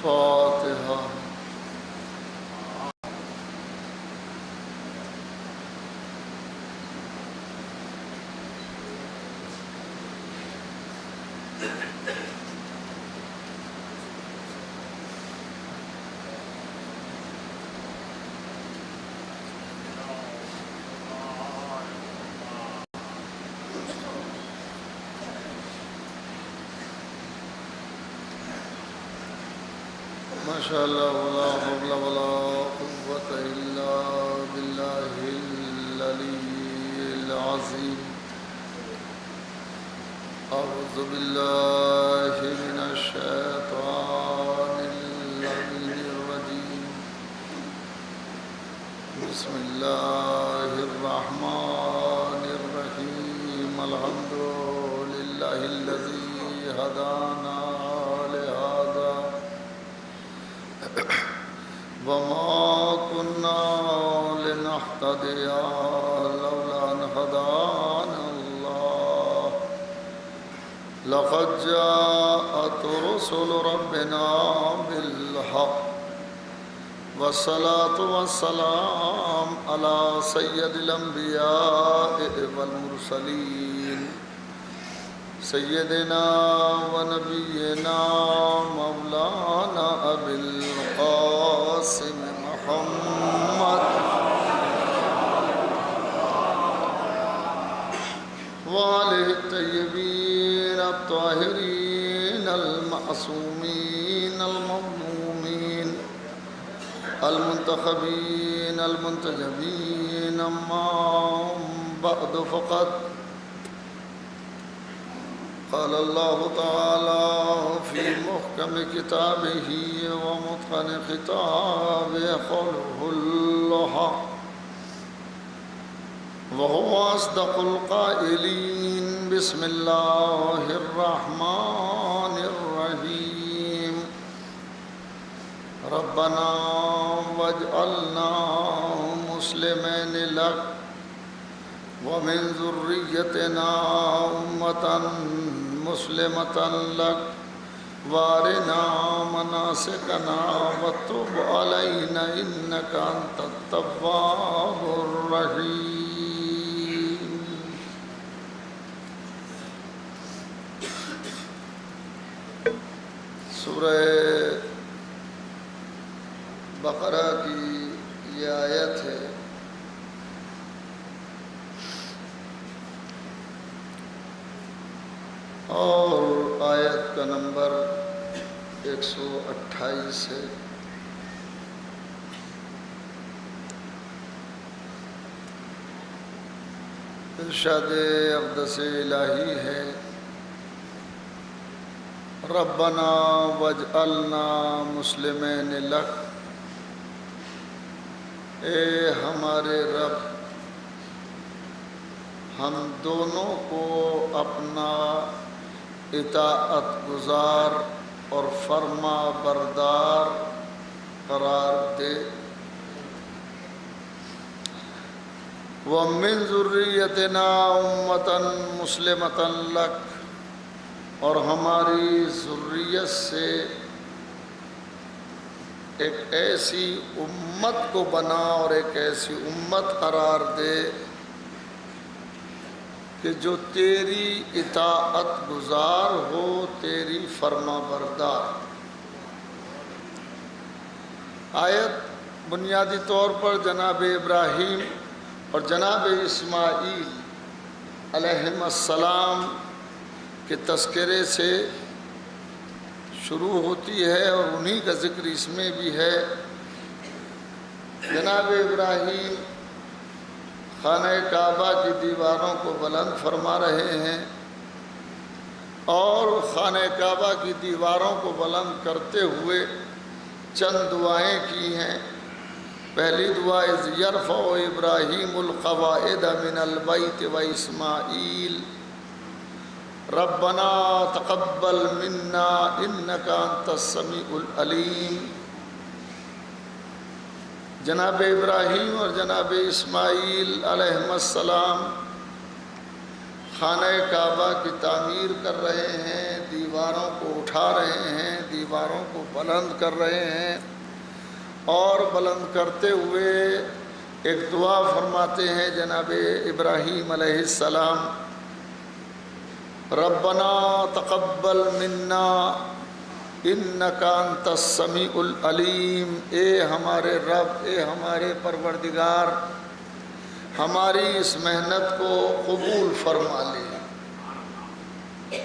فاتحہ. ماشاء اللہ ولا حول ولا قوة الا باللہ العلی العظیم. اعوذ باللہ من الشیطان اللعین الرجیم. بسم اللہ الرحمن الرحیم. الحمد للہ الذی ہدانا لہذا وما كنا لنهتدي لولا أن هدانا الله. لقد جاءت رسل ربنا بالحق والصلاة والسلام على سيد الأنبياء والمرسلين سيدنا ونبينا مولانا أبي القاسم محمد وآله الطيبين الطاهرين المعصومين المظلومين المنتخبين المنتجبين. أما بعد فقد قال الله تعالى في محكم كتابه ومتقن خطابه قوله الحق وهو أصدق القائلين. بسم الله الرحمن الرحيم. ربنا واجعلنا مسلمين لك ومن ذريتنا أمة مسلمة لك وارنا مناسكنا وتب علينا إنك أنت التواب الرحيم. سورہ بقرہ کی یہ آیت ہے. اور آیت کا نمبر 128 ہے. ارشاد اقدس الہی ہے ربنا واجعلنا مسلمین لک. اے ہمارے رب ہم دونوں کو اپنا اطاعت گزار اور فرما بردار قرار دے. وَمِن ذُرِّيَّتِنَا أُمَّةً مُسْلِمَةً لَكَ. اور ہماری ذریت سے ایک ایسی امت کو بنا اور ایک ایسی امت قرار دے کہ جو تیری اطاعت گزار ہو، تیری فرما بردار. آیت بنیادی طور پر جناب ابراہیم اور جناب اسماعیل علیہم السلام کے تذکرے سے شروع ہوتی ہے اور انہی کا ذکر اس میں بھی ہے. جناب ابراہیم خانہ کعبہ کی دیواروں کو بلند فرما رہے ہیں اور خانہ کعبہ کی دیواروں کو بلند کرتے ہوئے چند دعائیں کی ہیں. پہلی دعا اذ یرفع ابراہیم القواعد من البیت و اسماعیل ربنا تقبل منا انک انت السمیع العلیم. جناب ابراہیم اور جناب اسماعیل علیہ السلام خانہ کعبہ کی تعمیر کر رہے ہیں، دیواروں کو اٹھا رہے ہیں، دیواروں کو بلند کر رہے ہیں، اور بلند کرتے ہوئے ایک دعا فرماتے ہیں جناب ابراہیم علیہ السلام، ربنا تقبل منا انک انت السمیع العلیم، اے ہمارے رب، اے ہمارے پروردگار، ہماری اس محنت کو قبول فرما لے،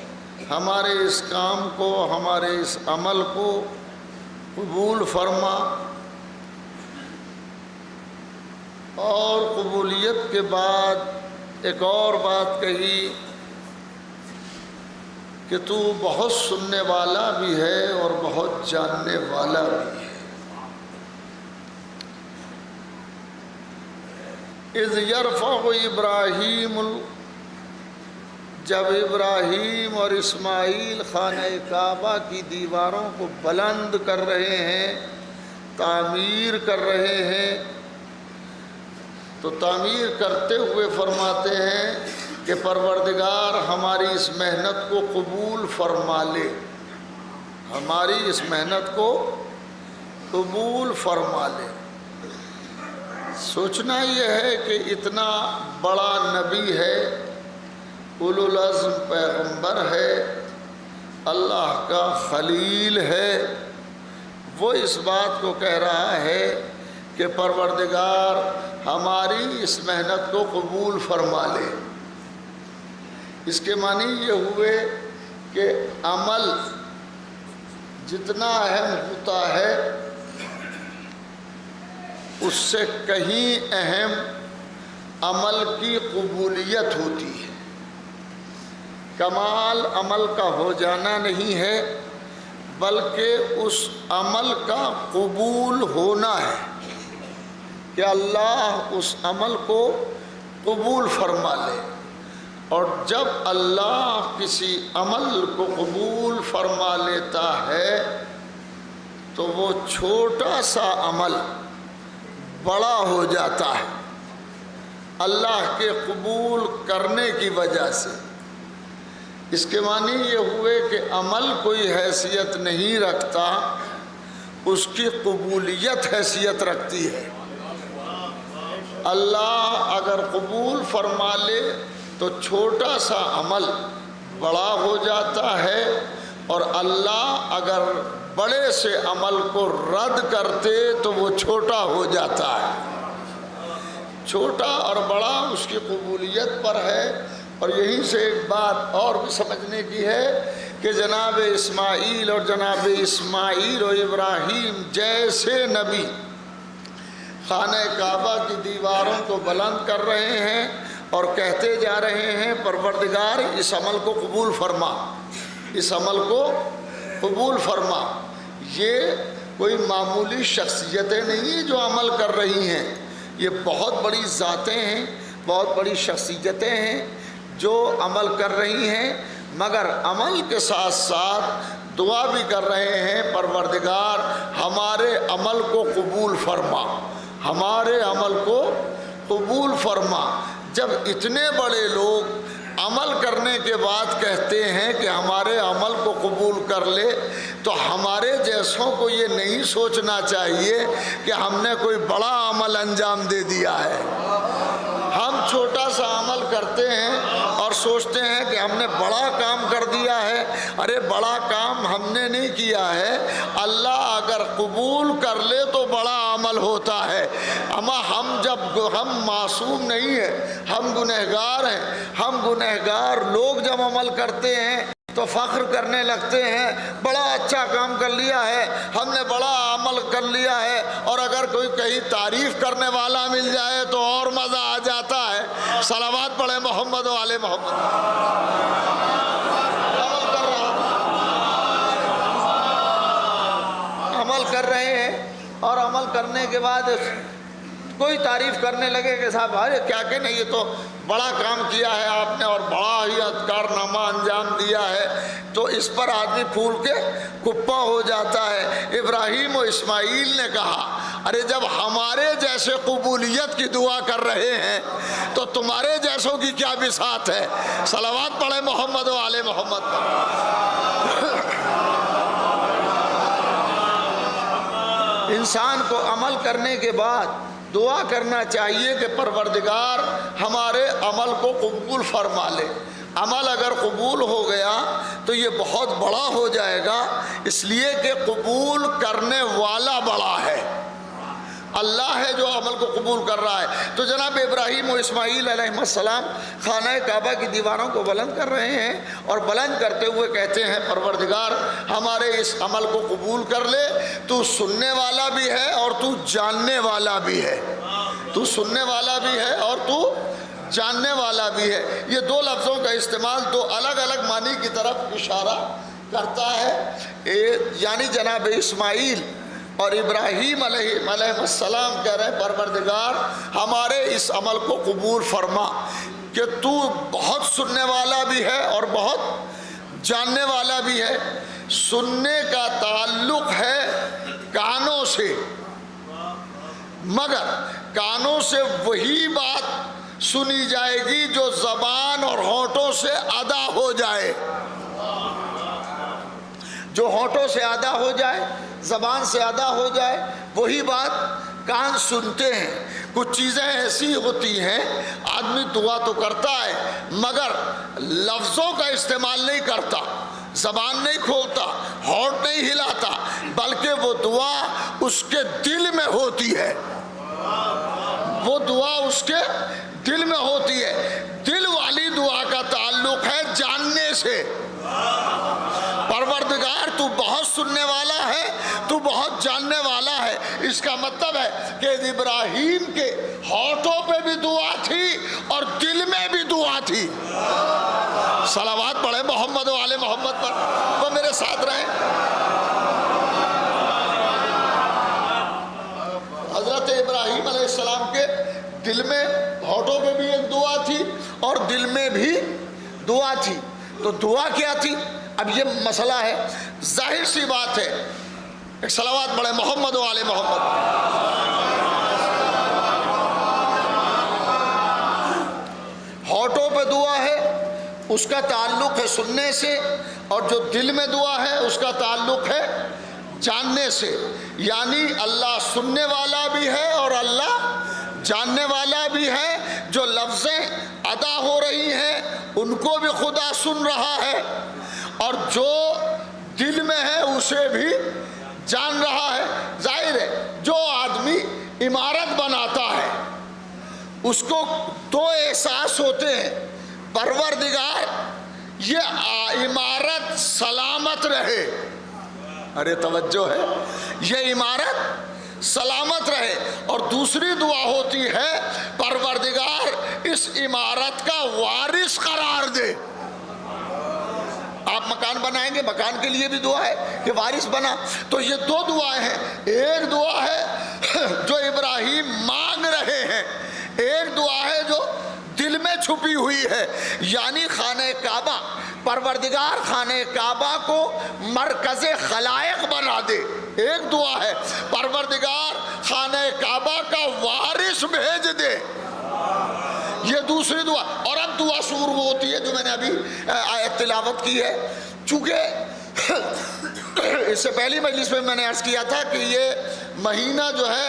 ہمارے اس کام کو، ہمارے اس عمل کو قبول فرما۔ اور قبولیت کے بعد ایک اور بات کہی کہ تو بہت سننے والا بھی ہے اور بہت جاننے والا بھی ہے۔ اذ یرفع ابراہیم، جب ابراہیم اور اسماعیل خانہ کعبہ کی دیواروں کو بلند کر رہے ہیں، تعمیر کر رہے ہیں، تو تعمیر کرتے ہوئے فرماتے ہیں کہ پروردگار ہماری اس محنت کو قبول فرما لے، ہماری اس محنت کو قبول فرما لے۔ سوچنا یہ ہے کہ اتنا بڑا نبی ہے، اولو العزم پیغمبر ہے، اللہ کا خلیل ہے، وہ اس بات کو کہہ رہا ہے کہ پروردگار ہماری اس محنت کو قبول فرما لے۔ اس کے معنی یہ ہوئے کہ عمل جتنا اہم ہوتا ہے اس سے کہیں اہم عمل کی قبولیت ہوتی ہے۔ کمال عمل کا ہو جانا نہیں ہے، بلکہ اس عمل کا قبول ہونا ہے کہ اللہ اس عمل کو قبول فرما لے۔ اور جب اللہ کسی عمل کو قبول فرما لیتا ہے تو وہ چھوٹا سا عمل بڑا ہو جاتا ہے اللہ کے قبول کرنے کی وجہ سے۔ اس کے معنی یہ ہوئے کہ عمل کوئی حیثیت نہیں رکھتا، اس کی قبولیت حیثیت رکھتی ہے۔ اللہ اگر قبول فرما لے تو چھوٹا سا عمل بڑا ہو جاتا ہے، اور اللہ اگر بڑے سے عمل کو رد کرتے تو وہ چھوٹا ہو جاتا ہے۔ چھوٹا اور بڑا اس کی قبولیت پر ہے۔ اور یہیں سے ایک بات اور بھی سمجھنے کی ہے کہ جناب اسماعیل و ابراہیم جیسے نبی خانہ کعبہ کی دیواروں کو بلند کر رہے ہیں اور کہتے جا رہے ہیں پروردگار اس عمل کو قبول فرما، اس عمل کو قبول فرما۔ یہ کوئی معمولی شخصیتیں نہیں ہیں جو عمل کر رہی ہیں، یہ بہت بڑی ذاتیں ہیں، بہت بڑی شخصیتیں ہیں جو عمل کر رہی ہیں، مگر عمل کے ساتھ ساتھ دعا بھی کر رہے ہیں پروردگار ہمارے عمل کو قبول فرما، ہمارے عمل کو قبول فرما۔ جب اتنے بڑے لوگ عمل کرنے کے بعد کہتے ہیں کہ ہمارے عمل کو قبول کر لے، تو ہمارے جیسوں کو یہ نہیں سوچنا چاہیے کہ ہم نے کوئی بڑا عمل انجام دے دیا ہے۔ ہم چھوٹا سا عمل کرتے ہیں اور سوچتے ہیں کہ ہم نے بڑا کام کر دیا ہے۔ ارے بڑا کام ہم نے نہیں کیا ہے، اللہ اگر قبول کر لے تو بڑا عمل ہوتا ہے۔ اما ہم معصوم نہیں ہیں، ہم گنہگار ہیں۔ ہم گنہگار لوگ جب عمل کرتے ہیں تو فخر کرنے لگتے ہیں، بڑا اچھا کام کر لیا ہے، ہم نے بڑا عمل کر لیا ہے۔ اور اگر کوئی کہیں تعریف کرنے والا مل جائے تو اور مزہ آ جاتا ہے۔ صلوات پڑھیں محمد و آل محمد۔ عمل کر رہے ہیں اور عمل کرنے کے بعد کوئی تعریف کرنے لگے کہ صاحب ارے کیا کہ نہیں، یہ تو بڑا کام کیا ہے آپ نے اور بڑا ہی کارنامہ انجام دیا ہے۔ تو اس پر آدمی پھول کے کپا ہو جاتا ہے۔ ابراہیم و اسماعیل نے کہا ارے جب ہمارے جیسے قبولیت کی دعا کر رہے ہیں تو تمہارے جیسوں کی کیا بساط ہے۔ صلوات پڑھیں محمد و آل محمد پر۔ انسان کو عمل کرنے کے بعد دعا کرنا چاہیے کہ پروردگار ہمارے عمل کو قبول فرما لے۔ عمل اگر قبول ہو گیا تو یہ بہت بڑا ہو جائے گا، اس لیے کہ قبول کرنے والا بڑا ہے، اللہ ہے جو عمل کو قبول کر رہا ہے۔ تو جناب ابراہیم و اسماعیل علیہ السلام خانہ کعبہ کی دیواروں کو بلند کر رہے ہیں اور بلند کرتے ہوئے کہتے ہیں پروردگار ہمارے اس عمل کو قبول کر لے، تو سننے والا بھی ہے اور تو جاننے والا بھی ہے، تو سننے والا بھی ہے اور تو جاننے والا بھی ہے۔ یہ دو لفظوں کا استعمال دو الگ الگ معنی کی طرف اشارہ کرتا ہے، یعنی جناب اسماعیل اور ابراہیم علیہ السلام کہہ رہے ہیں پروردگار ہمارے اس عمل کو قبول فرما کہ تو بہت سننے والا بھی ہے اور بہت جاننے والا بھی ہے۔ سننے کا تعلق ہے کانوں سے، مگر کانوں سے وہی بات سنی جائے گی جو زبان اور ہونٹوں سے ادا ہو جائے، جو ہونٹوں سے ادا ہو جائے، زبان سے ادا ہو جائے، وہی بات کان سنتے ہیں۔ کچھ چیزیں ایسی ہوتی ہیں آدمی دعا تو کرتا ہے مگر لفظوں کا استعمال نہیں کرتا، زبان نہیں کھولتا، ہونٹ نہیں ہلاتا، بلکہ وہ دعا اس کے دل میں ہوتی ہے، وہ دعا اس کے دل میں ہوتی ہے۔ دل والی دعا کا تعلق ہے جاننے سے۔ پروردگار تو بہت سننے والا ہے، تو بہت جاننے والا ہے، اس کا مطلب ہے کہ ابراہیم کے ہونٹوں پہ بھی دعا تھی اور دل میں بھی دعا تھی۔ صلوات پڑھیں محمد و آل محمد پر، وہ میرے ساتھ رہیں۔ حضرت ابراہیم علیہ السلام کے دل میں ہونٹوں پہ بھی ایک دعا تھی اور دل میں بھی دعا تھی۔ تو دعا کیا تھی؟ اب یہ مسئلہ ہے، ظاہر سی بات ہے، ایک صلوات پڑھیں محمد و آل محمد۔ ہونٹوں پہ دعا ہے اس کا تعلق ہے سننے سے، اور جو دل میں دعا ہے اس کا تعلق ہے جاننے سے، یعنی اللہ سننے والا بھی ہے اور اللہ جاننے والا بھی ہے۔ جو لفظیں ادا ہو رہی ہیں ان کو بھی خدا سن رہا ہے اور جو دل میں ہے اسے بھی جان رہا ہے۔ ظاہر ہے جو آدمی عمارت بناتا ہے اس کو دو احساس ہوتے ہیں، پروردگار یہ عمارت سلامت رہے، ارے توجہ ہے، یہ عمارت سلامت رہے، اور دوسری دعا ہوتی ہے پروردگار اس عمارت کا وارث قرار دے۔ آپ مکان بنائیں گے، مکان کے لیے بھی دعا ہے کہ وارث بنا، تو یہ دو دعائیں ہیں۔ ایک دعا ہے جو ابراہیم مانگ رہے ہیں، ایک دعا ہے جو دل میں چھپی ہوئی ہے، یعنی خانہ کعبہ، پروردگار خانہ کعبہ کو مرکز خلائق بنا دے، ایک دعا ہے۔ پروردگار خانہ کعبہ کا وارث بھیج دے، یہ دوسری دعا۔ اور اب دعا شروع ہوتی ہے جو میں نے ابھی آیت تلاوت کی ہے۔ چونکہ اس سے پہلی مجلس میں میں نے عرض کیا تھا کہ یہ مہینہ جو ہے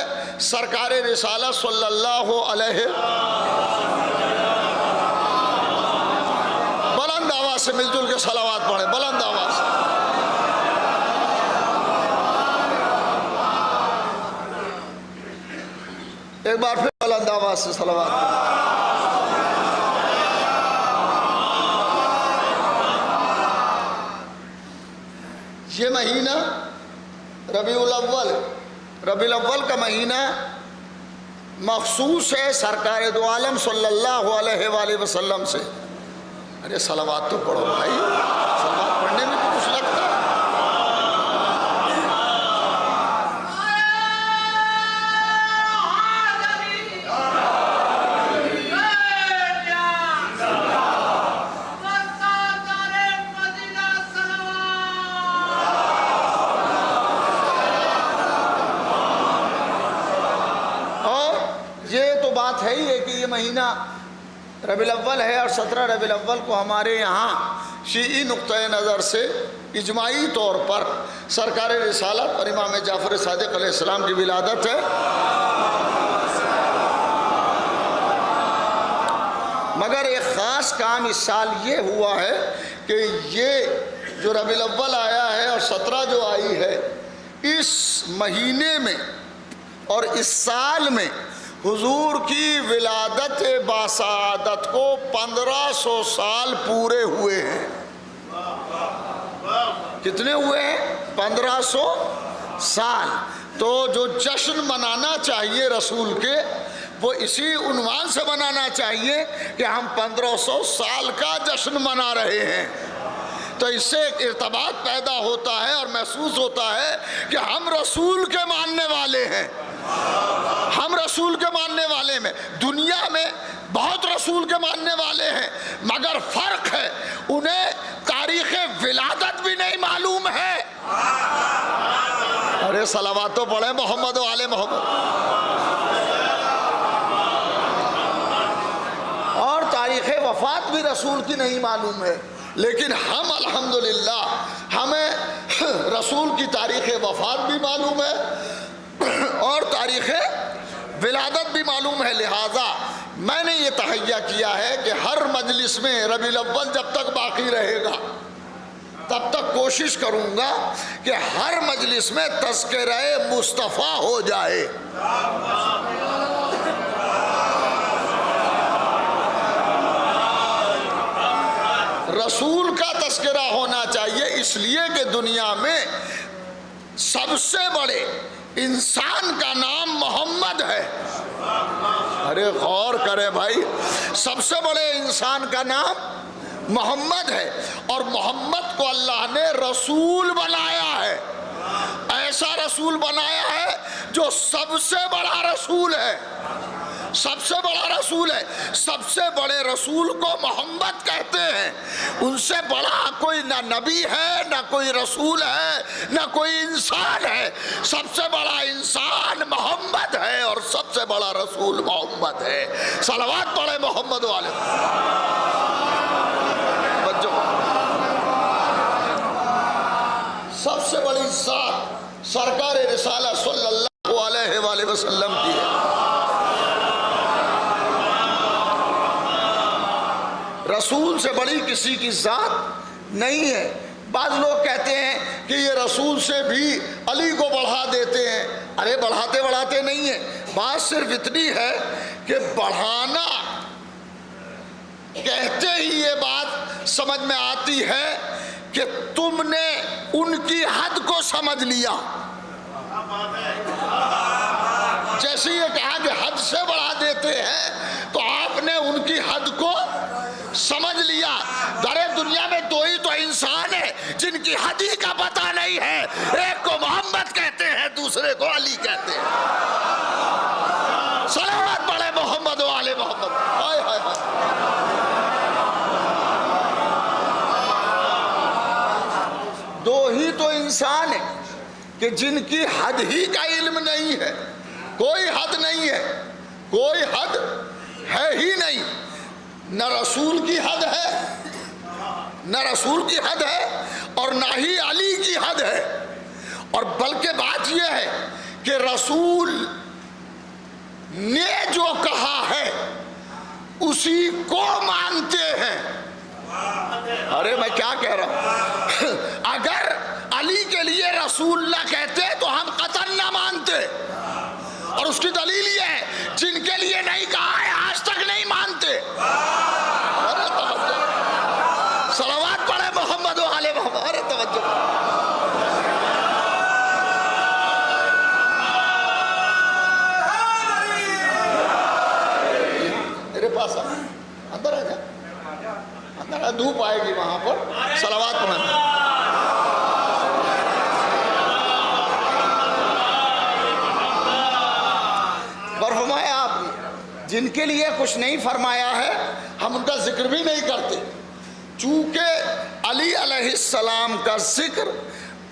سرکار رسالہ صلی اللہ علیہ، بلند آواز سے مل جل کے صلوات پڑھیں، بلند آواز سے۔ ایک بار پھر بلند آواز سے صلوات پڑھیں۔ یہ مہینہ ربیع الاول کا مہینہ مخصوص ہے سرکار دو عالم صلی اللہ علیہ وآلہ وسلم سے۔ ارے صلوات تو پڑھو بھائی، صلوات پڑھنے میں بھی کچھ لگتا ہے۔ ہے ہی ہے کہ یہ مہینہ ربیع الاول ہے، اور 17 ربیع الاول کو ہمارے یہاں شیعی نقطۂ نظر سے اجماعی طور پر سرکار رسالت اور امام جعفر صادق علیہ السلام کی ولادت ہے۔ مگر ایک خاص کام اس سال یہ ہوا ہے کہ یہ جو ربیع الاول آیا ہے اور 17 جو آئی ہے، اس مہینے میں اور اس سال میں حضور کی ولادت باسعادت کو 1500 سال پورے ہوئے ہیں۔ کتنے ہوئے ہیں؟ 1500 سال۔ تو جو جشن منانا چاہیے رسول کے، وہ اسی عنوان سے منانا چاہیے کہ ہم 1500 سال کا جشن منا رہے ہیں۔ تو اس سے ایک ارتباط پیدا ہوتا ہے اور محسوس ہوتا ہے کہ ہم رسول کے ماننے والے ہیں، ہم رسول کے ماننے والے میں۔ دنیا میں بہت رسول کے ماننے والے ہیں، مگر فرق ہے، انہیں تاریخ ولادت بھی نہیں معلوم ہے۔ ارے صلوات تو پڑھیں محمد و آل محمد۔ اور تاریخ وفات بھی رسول کی نہیں معلوم ہے، لیکن ہم الحمدللہ ہمیں رسول کی تاریخ وفات بھی معلوم ہے اور تاریخ ولادت بھی معلوم ہے۔ لہٰذا میں نے یہ تہیہ کیا ہے کہ ہر مجلس میں ربیع الاول جب تک باقی رہے گا تب تک کوشش کروں گا کہ ہر مجلس میں تذکرہ مصطفیٰ ہو جائے۔ رسول کا تذکرہ ہونا چاہیے، اس لیے کہ دنیا میں سب سے بڑے انسان کا نام محمد ہے۔ ارے غور کرے بھائی، سب سے بڑے انسان کا نام محمد ہے، اور محمد کو اللہ نے رسول بنایا ہے۔ ایسا رسول بنایا ہے جو سب سے بڑا رسول ہے، سب سے بڑا رسول ہے۔ سب سے بڑے رسول کو محمد کہتے ہیں، ان سے بڑا کوئی نہ نبی ہے، نہ کوئی رسول ہے، نہ کوئی انسان ہے۔ سب سے بڑا انسان محمد ہے اور سب سے بڑا رسول محمد ہے۔ صلوات پڑھے محمد والے۔ سب سے بڑی ذات سرکار رسالہ صلی اللہ علیہ وآلہ وسلم کی ہے۔ رسول سے بڑی کسی کی ذات نہیں ہے۔ بعض لوگ کہتے ہیں کہ یہ رسول سے بھی علی کو بڑھا دیتے ہیں۔ ارے بڑھاتے بڑھاتے نہیں ہیں، بات صرف اتنی ہے کہ بڑھانا کہتے ہی یہ بات سمجھ میں آتی ہے کہ تم نے ان کی حد کو سمجھ لیا۔ جیسے یہ کہا کہ حد سے بڑھا دیتے ہیں، تو آپ نے ان کی حد کو سمجھ لیا۔ در دنیا میں دو ہی تو انسان ہیں جن کی حد ہی کا پتہ نہیں ہے، ایک کو محمد کہتے ہیں، دوسرے کو علی کہتے ہیں۔ صلوات پڑھے محمد و آل محمد۔ ہائے ہائے ہائے۔ دو ہی تو انسان ہیں کہ جن کی حد ہی کا علم نہیں ہے، کوئی حد نہیں ہے، کوئی حد ہے ہی نہیں۔ نہ رسول کی حد ہے، نہ رسول کی حد ہے اور نہ ہی علی کی حد ہے۔ اور بلکہ بات یہ ہے کہ رسول نے جو کہا ہے اسی کو مانتے ہیں۔ ارے میں کیا کہہ رہا ہوں، اگر علی کے لیے رسول نہ کہتے تو ہم قطعاً نہ مانتے، اور اس کی دلیل یہ ہے جن کے لیے نہیں کہا ہے آج تک نہیں مانتے۔ صلوات پڑھے محمد و آل محمد۔ ارے توجہ، میرے پاس اندر آ جا، اندر آ، دھوپ آئے گی وہاں پر۔ صلوات پڑھیں۔ فرمایا آپ نے جن کے لیے کچھ نہیں فرمایا ہے ہم ان کا ذکر بھی نہیں کرتے، چونکہ علی علیہ السلام کا ذکر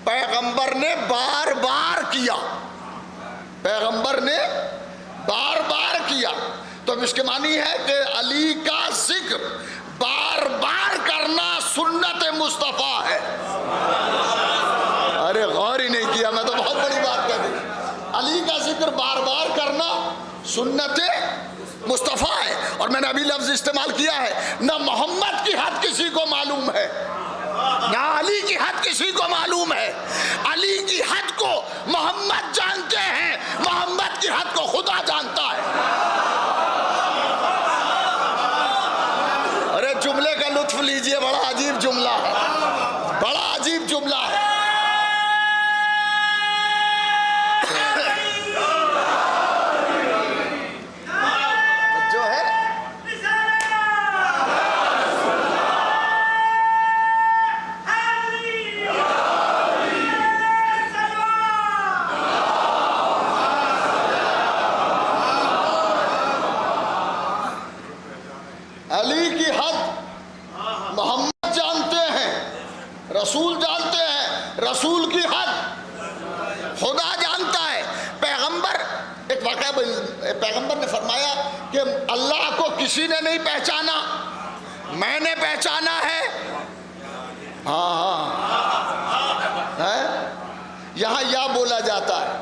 پیغمبر نے بار بار کیا، پیغمبر نے بار بار کیا۔ تو اب اس کے معنی ہے کہ علی کا ذکر بار بار کرنا سنت مصطفیٰ ہے. ارے غور ہی نہیں کیا، میں تو بہت بڑی بات کہہ دی. علی کا ذکر بار بار کرنا سنت مصطفیٰ ہے. اور میں نے ابھی لفظ استعمال کیا ہے، نہ محمد کی حد کسی کو معلوم ہے، نہ علی کی حد کسی کو معلوم ہے. علی کی حد کو محمد جانتے ہیں، محمد کی حد کو خدا جانتا ہے. ارے جملے کا لطف لیجئے، بڑا عجیب جملہ ہے، بڑا عجیب جملہ ہے. علی کی حد محمد جانتے ہیں، رسول جانتے ہیں، رسول کی حد خدا جانتا ہے. پیغمبر، ایک واقعہ پیغمبر نے فرمایا کہ اللہ کو کسی نے نہیں پہچانا، میں نے پہچانا ہے. ہاں یہاں یا بولا جاتا ہے،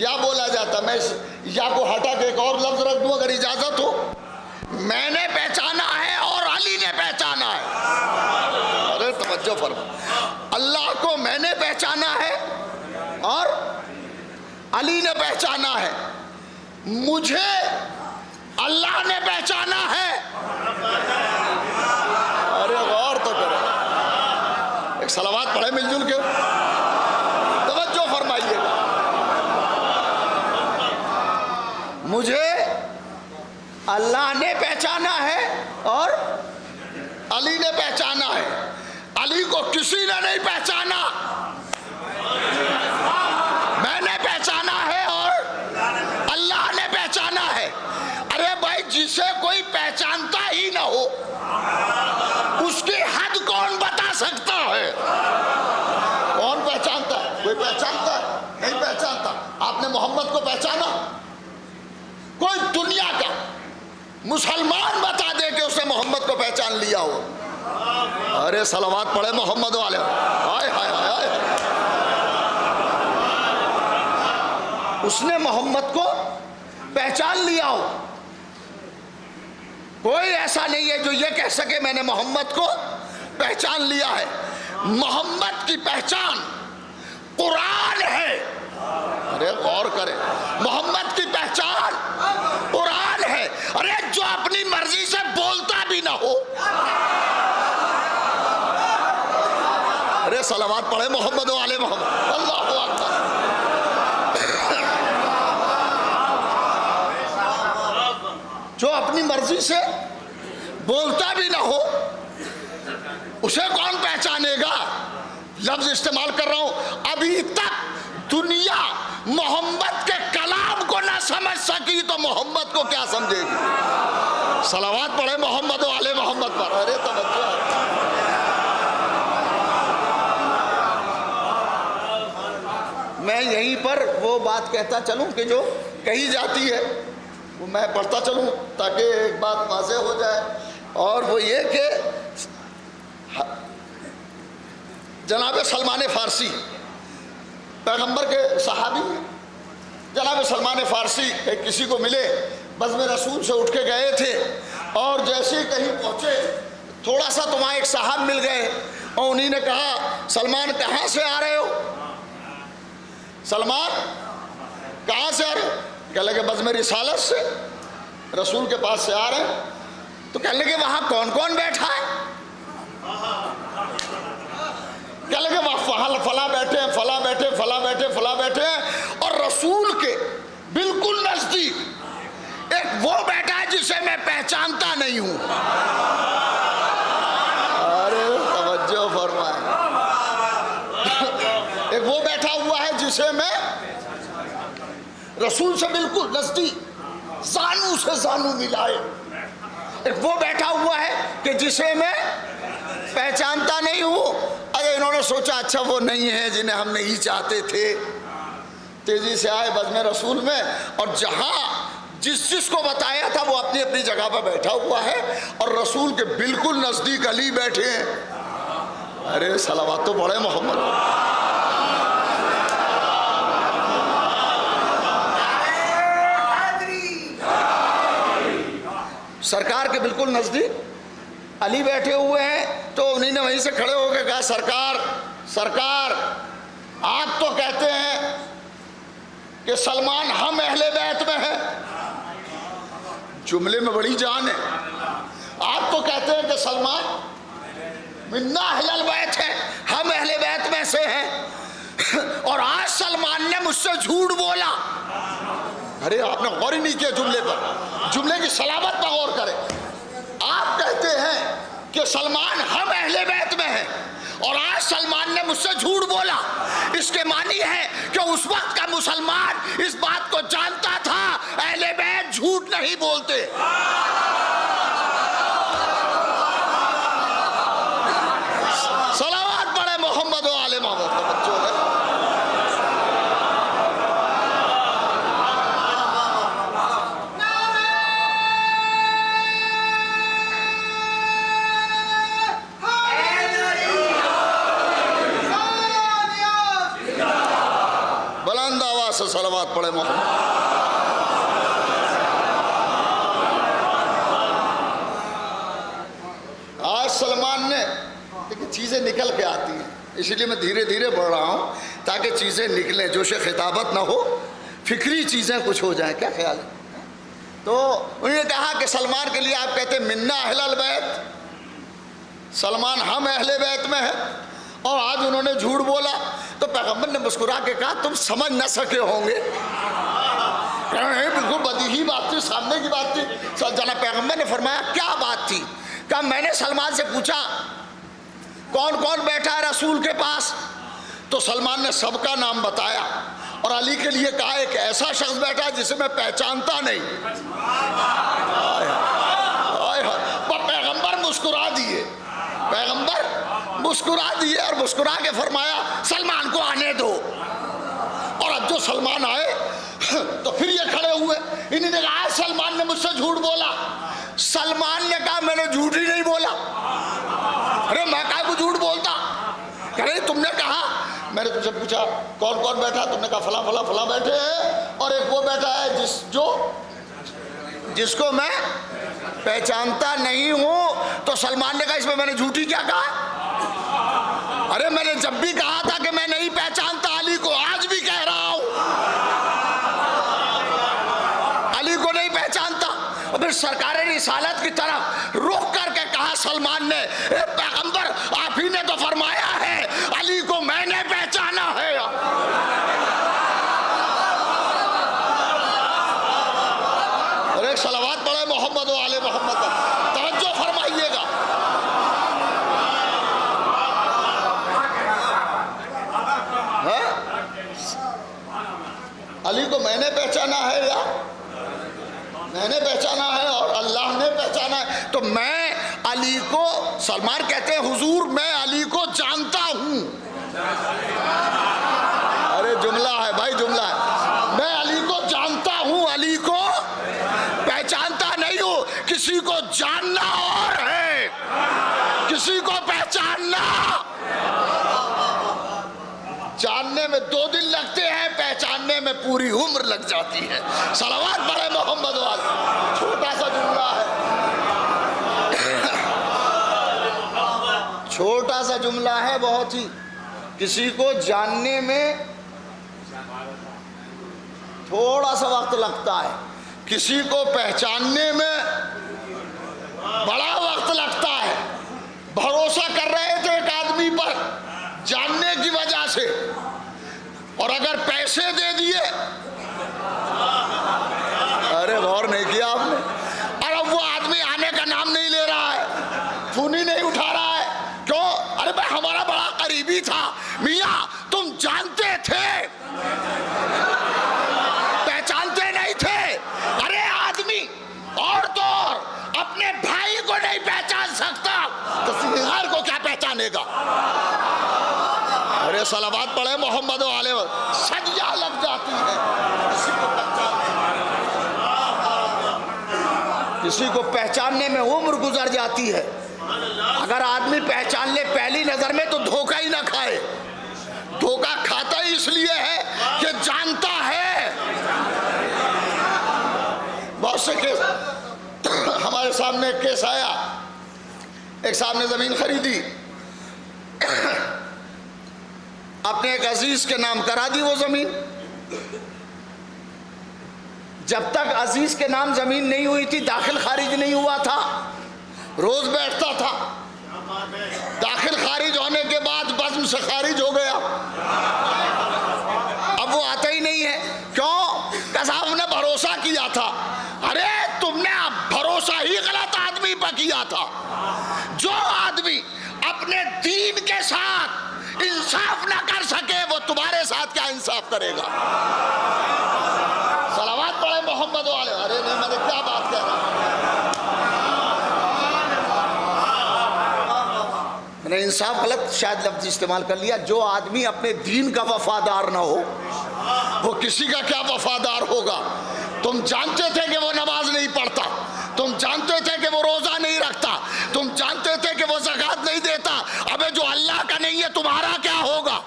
یا بولا جاتا ہے. میں اس یا کو ہٹا کے ایک اور لفظ رکھ دوں اگر اجازت ہو. میں نے پہچانا ہے اور علی نے پہچانا ہے. ارے توجہ فرما، اللہ کو میں نے پہچانا ہے اور علی نے پہچانا ہے. مجھے اللہ نے پہچانا ہے. ارے غور تو کرو، ایک صلوات پڑھے مل جل کے، توجہ فرمائیے گا. مجھے اللہ نے پہچانا ہے اور علی نے پہچانا ہے. علی کو کسی نے نہیں پہچانا، میں نے پہچانا ہے اور اللہ نے پہچانا ہے. ارے بھائی، جسے کوئی پہچانتا ہی نہ ہو اس کی حد کون بتا سکتا ہے؟ کون پہچانتا ہے؟ کوئی پہچانتا ہے؟ نہیں پہچانتا. آپ نے محمد کو پہچانا؟ کوئی دنیا کا مسلمان بتا دے کہ اس نے محمد کو پہچان لیا ہو. ارے صلوات پڑھے محمد والے. ہائے ہائے ہائے، اس نے محمد کو پہچان لیا ہو. کوئی ایسا نہیں ہے جو یہ کہہ سکے میں نے محمد کو پہچان لیا ہے. محمد کی پہچان قرآن ہے. ارے غور کرے، محمد کی پہچان قرآن ہے. ارے جو اپنی مرضی سے بولتا بھی نہ ہو. ارے صلوات پڑھے محمد والے محمد. اللہ اکبر. جو اپنی مرضی سے بولتا بھی نہ ہو اسے کون پہچانے گا؟ لفظ استعمال کر رہا ہوں. ابھی تک دنیا محمد کے کلام کو نہ سمجھ سکی تو محمد کو کیا سمجھے گی؟ صلوات پڑھے محمد و آل محمد پر. ارے توجہ، میں یہیں پر وہ بات کہتا چلوں کہ جو کہی جاتی ہے وہ میں پڑھتا چلوں تاکہ ایک بات واضح ہو جائے. اور وہ یہ کہ جناب سلمان فارسی پیغمبر کے صحابی ہیں. جناب سلمان فارسی ایک کسی کو ملے، بزم رسول سے اٹھ کے گئے تھے اور جیسے ہی کہیں پہنچے تھوڑا سا تو وہاں ایک صاحب مل گئے اور انہی نے کہا سلمان کہاں سے آ رہے ہو؟ سلمان کہاں سے آ رہے ہو؟ کہنے لگے بزم رسالت سے، رسول کے پاس سے آ رہے ہیں. تو کہنے لگے وہاں کون کون بیٹھا ہے؟ کہنے لگے وہاں فلاں بیٹھے ہیں، فلاں بیٹھے، فلاں بیٹھے، فلاں بیٹھے ہیں. اور رسول کے بالکل نزدیک ایک وہ بیٹھا ہے جسے میں پہچانتا نہیں ہوں. ارے توجہ فرمائیں، ایک وہ بیٹھا ہوا ہے جسے میں رسول سے بالکل نزدیک، زانو سے زانو ملائے. ایک وہ بیٹھا ہوا ہے کہ جسے میں پہچانتا نہیں ہوں. اگر انہوں نے سوچا اچھا وہ نہیں ہے جنہیں ہم نہیں چاہتے تھے، تیزی سے آئے بزم رسول میں اور جس کو بتایا تھا وہ اپنی اپنی جگہ پر بیٹھا ہوا ہے اور رسول کے بالکل نزدیک علی بیٹھے ہیں. ارے صلوات تو پڑھے محمد. سرکار کے بالکل نزدیک علی بیٹھے ہوئے ہیں. تو انہی نے وہیں سے کھڑے ہو کے کہا سرکار آپ تو کہتے ہیں کہ سلمان ہم اہل بیت میں ہیں. جملے میں بڑی جان ہے. آپ تو کہتے ہیں کہ سلمان منا اہل البیت ہے, ہم اہل بیت میں سے ہیں, اور آج سلمان نے مجھ سے جھوٹ بولا. ارے آپ نے غور ہی نہیں کیا جملے پر, جملے کی سلامت پر غور کریں. آپ کہتے ہیں کہ سلمان ہم اہل بیت میں ہیں اور آج سلمان نے مجھ سے جھوٹ بولا. اس کے معنی ہے کہ اس وقت کا مسلمان اس بات کو جانتا تھا اہل بیت جھوٹ نہیں بولتے. صلوات پڑھے محمد و آل محمد کا بچوں ہے. بلند آواز سے صلوات پڑھے محمد. آج سلمان نے دیکھیں چیزیں نکل کے آتی ہیں, اسی لیے میں دھیرے دھیرے بڑھ رہا ہوں تاکہ چیزیں نکلیں, جوش خطابت نہ ہو, فکری چیزیں کچھ ہو جائیں. کیا خیال ہے؟ تو انہوں نے کہا کہ سلمان کے لیے آپ کہتے ہیں منا اہل البیت, سلمان ہم اہل بیت میں ہیں, اور آج انہوں نے جھوٹ بولا. تو پیغمبر نے مسکرا کے کہا تم سمجھ نہ سکے ہوں گے. بالکل بدیہی بات تھی, سامنے کی بات تھی. جناب پیغمبر نے فرمایا کیا بات تھی؟ کہ میں نے سلمان سے پوچھا کون کون بیٹھا ہے رسول کے پاس, تو سلمان نے سب کا نام بتایا, اور علی کے لیے کہا ایک ایسا شخص بیٹھا ہے جسے میں پہچانتا نہیں. پیغمبر مسکرا دیے, پیغمبر مسکرا دیے اور مسکرا کے فرمایا سلمان کو آنے دو. اور اب جو سلمان آئے تو پھر یہ کھڑے ہوئے, انہوں نے کہا سلمان نے مجھ سے جھوٹ بولا. سلمان نے کہا میں نے جھوٹ ہی نہیں بولا. ارے میں کہا کو جھوٹ بولتا؟ کہہ رہے تم نے کہا, میں نے تم سے پوچھا کون کون بیٹھا, تم نے کہا فلاں فلاں فلاں بیٹھے ہیں, اور ایک وہ بیٹھا ہے جس کو میں پہچانتا نہیں ہوں. تو سلمان نے کہا اس میں میں نے جھوٹی کیا کہا؟ ارے میں نے جب بھی کہا تھا کہ میں نہیں پہچانتا علی کو, آج بھی کہہ رہا ہوں علی کو نہیں پہچانتا. اور پھر سرکار رسالت کی طرف رخ کر کے کہا سلمان نے اے پیغمبر آپ ہی نے تو فرمایا ہے علی کو میں نے پہچانا ہے. اور ایک صلوات پڑھے محمد و آل محمد. توجہ فرمائیے گا, علی کو میں نے پہچانا ہے یا میں نے پہچانا ہے اور اللہ نے پہچانا ہے. تو میں علی کو, سلمان کہتے ہیں حضور میں علی کو جانتا ہوں. ارے جملہ ہے بھائی, جملہ ہے. میں علی کو جانتا ہوں, علی کو پہچانتا نہیں ہوں. کسی کو جاننا اور ہے, کسی کو پہچاننا. جاننے میں 2 دن لگتے ہیں, پہچاننے میں پوری عمر لگ جاتی ہے. صلوات پڑھے محمد والے. چھوٹا سا جملہ ہے, چھوٹا سا جملہ ہے بہت ہی. کسی کو جاننے میں تھوڑا سا وقت لگتا ہے, کسی کو پہچاننے میں بڑا وقت لگتا ہے. بھروسہ کر رہے تھے ایک آدمی پر جاننے کی وجہ سے, اور اگر پیسے دے دیے, ارے غور نہیں کیا آپ نے, اور اب وہ آدمی آنے کا نام نہیں لے رہا ہے, فون ہی نہیں اٹھا رہا ہے. کیوں؟ ارے بھائی ہمارا بڑا قریبی تھا. میاں تم جانتے تھے, پہچانتے نہیں تھے. ارے آدمی اور تو اور اپنے بھائی کو نہیں پہچان سکتا تو غیر کو کیا پہچانے گا؟ ارے صلوات پڑھے محمد و آلہ. سجیہ لگ جاتی ہے کسی کو پہچان. کسی کو پہچاننے میں عمر گزر جاتی ہے. اگر آدمی پہچان لے پہلی نظر میں تو دھوکہ ہی نہ کھائے. دھوکہ کھاتا ہی اس لیے ہے کہ جانتا ہے. بہت سے کیس ہمارے سامنے ایک کیس آیا. ایک صاحب نے زمین خریدی, اپنے ایک عزیز کے نام کرا دی وہ زمین. جب تک عزیز کے نام زمین نہیں ہوئی تھی داخل خارج نہیں ہوا تھا, روز بیٹھتا تھا. داخل خارج ہونے کے بعد بزم سے خارج ہو گیا. اب وہ آتا ہی نہیں ہے. کیوں؟ کہ صاحب نے بھروسہ کیا تھا. ارے تم نے بھروسہ ہی غلط آدمی پر کیا تھا. جو آدمی اپنے دین کے ساتھ انصاف نہ کر سکے وہ تمہارے ساتھ کیا انصاف کرے گا؟ صلوات پڑھے محمد والے. ارے نہیں, میں نے کیا بات کہہ رہا ہوں. میں نے انصاف غلط شاید لفظ استعمال کر لیا. جو آدمی اپنے دین کا وفادار نہ ہو وہ کسی کا کیا وفادار ہوگا؟ تم جانتے تھے کہ وہ نماز نہیں پڑھتا, تم جانتے تھے کہ وہ روزہ نہیں رکھتا, تم جانتے تھے کہ وہ زکوٰۃ نہیں دیتا. ابے جو اللہ کا نہیں ہے تمہارا کیا ہوگا؟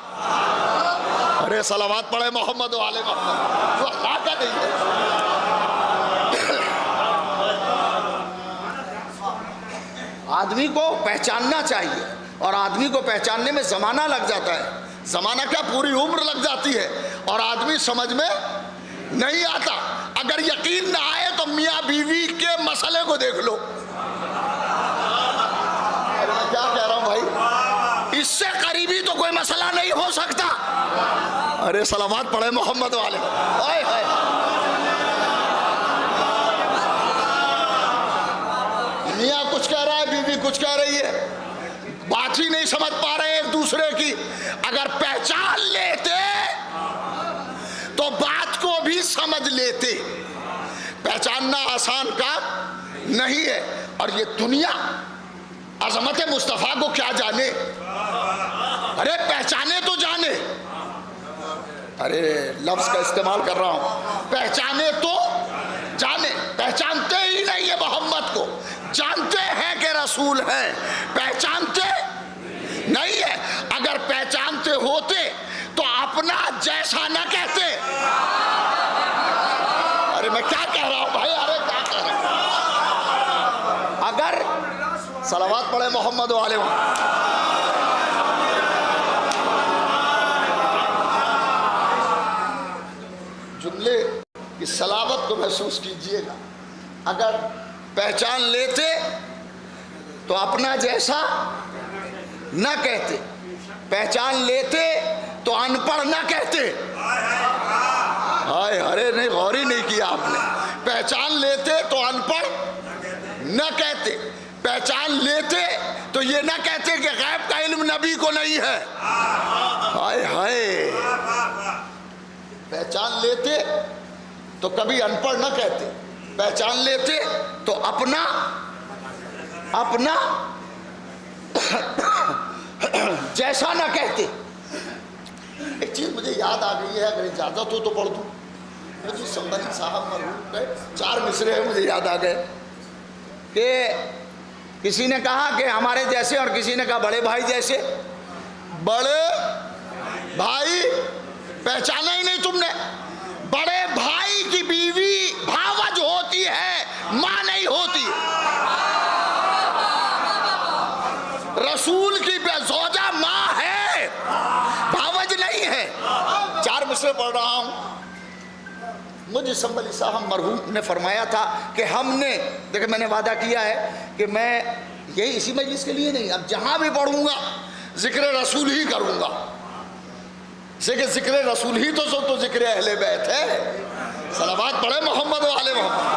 ارے صلوات پڑھے محمد والے محمد. جو اللہ کا نہیں ہے. آدمی کو پہچاننا چاہیے, اور آدمی کو پہچاننے میں زمانہ لگ جاتا ہے. زمانہ کیا, پوری عمر لگ جاتی ہے, اور آدمی سمجھ میں نہیں آتا. اگر یقین نہ آئے تو میاں بیوی کے مسئلے کو دیکھ لو. میں کیا کہہ رہا ہوں بھائی, اس سے قریبی تو کوئی مسئلہ نہیں ہو سکتا. ارے صلوات پڑھے محمد والے. ہائے ہائے. میاں کچھ کہہ رہا ہے, بیوی کچھ کہہ رہی ہے, بات ہی نہیں سمجھ پا رہے ایک دوسرے کی. اگر پہچان لیتے تو بات کو بھی سمجھ لیتے. پہچاننا آسان کام نہیں ہے. اور یہ دنیا عظمت مصطفیٰ کو کیا جانے. ارے پہچانے تو جانے. ارے لفظ کا استعمال کر رہا ہوں, پہچانے تو جانے. پہچانتے ہی نہیں ہے محمد کو. جانتے ہیں کہ رسول ہیں, پہچانتے نہیں ہے. اگر پہچانتے ہوتے تو اپنا جیسا نہ کہتے. ارے میں کیا کہہ رہا ہوں بھائی, ارے کیا کہہ رہا ہوں. اگر صلوات پڑھے محمد والے جملے کی صلابت کو محسوس کیجئے گا. اگر پہچان لیتے تو اپنا جیسا نہ کہتے, پہچان لیتے تو ان پڑھ نہ کہتے. ہائے, ارے نہیں, غور ہی نہیں کیا آپ نے. پہچان لیتے تو ان پڑھ نہ کہتے, پہچان لیتے تو یہ نہ کہتے کہ غیب کا علم نبی کو نہیں ہے. ہائے ہائے. پہچان لیتے تو کبھی ان پڑھ نہ کہتے, پہچان لیتے تو اپنا جیسا نہ کہتے. ایک چیز مجھے یاد آ گئی ہے, اگر اجازت ہو تو پڑھ دوں. مجھے سمبری صاحب مرحوم کے 4 مصرے ہیں مجھے یاد آ گئے کہ کسی نے کہا کہ ہمارے جیسے, اور کسی نے کہا بڑے بھائی جیسے. بڑے بھائی پہچانا ہی نہیں تم نے. بڑے بھائی کی بیوی بھاوج ہوتی ہے, ماں نہیں ہوتی. رسول کی زوجہ ماں ہے, بھاوج نہیں ہے. 4 مصرے پڑھ رہا ہوں. مجھے سنبلی صاحب مرحوم نے فرمایا تھا کہ ہم نے, دیکھیں میں نے وعدہ کیا ہے کہ میں یہی اسی مجلس کے لیے نہیں, اب جہاں بھی پڑھوں گا ذکر رسول ہی کروں گا. ذکر رسول ہی تو ذکر اہل بیت ہے. صلوات پڑھے محمد والے محمد.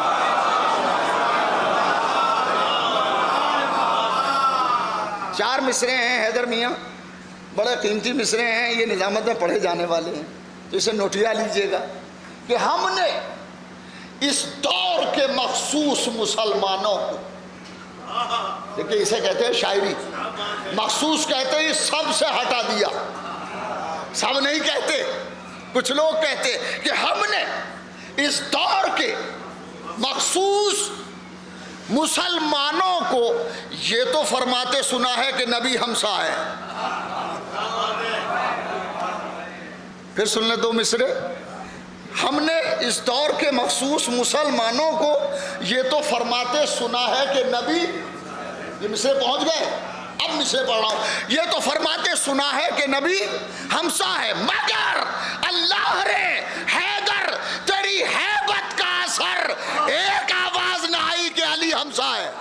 4 مصرے ہیں حیدر میاں, بڑے قیمتی مصرے ہیں, یہ نظامت میں پڑھے جانے والے ہیں, تو اسے نوٹیا لیجئے گا کہ ہم نے اس دور کے مخصوص مسلمانوں کو, دیکھیں اسے کہتے ہیں شاعری, مخصوص کہتے ہیں سب سے ہٹا دیا. سب نہیں کہتے, کچھ لوگ کہتے کہ ہم نے اس دور کے مخصوص مسلمانوں کو یہ تو فرماتے سنا ہے کہ نبی ہمسا ہے. پھر سن لیں 2 مصرے. ہم نے اس دور کے مخصوص مسلمانوں کو یہ تو فرماتے سنا ہے کہ نبی، یہ مصرے پہنچ گئے، اب مصرے پڑھ رہا ہوں. یہ تو فرماتے سنا ہے کہ نبی ہمسا ہے، مگر اللہ رے حیدر تیری ہیبت کا اثر ایک آواز نہ آئی کہ علی ہمسا ہے.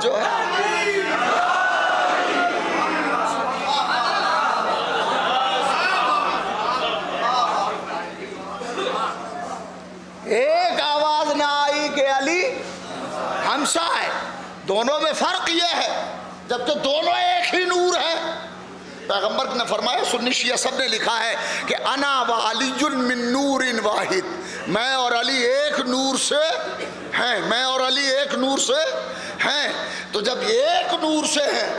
جو ہے ایک آواز نہ آئی کہ علی ہمسا ہے. دونوں میں فرق یہ ہے جبکہ دونوں ایک ہی نور ہے. پیغمبر نے فرمایا، سنی شیعہ سب نے لکھا ہے کہ انا و علی من نور واحد، میں اور علی ایک نور سے ہیں، میں اور علی ایک نور سے ہیں. تو جب ایک نور سے ہیں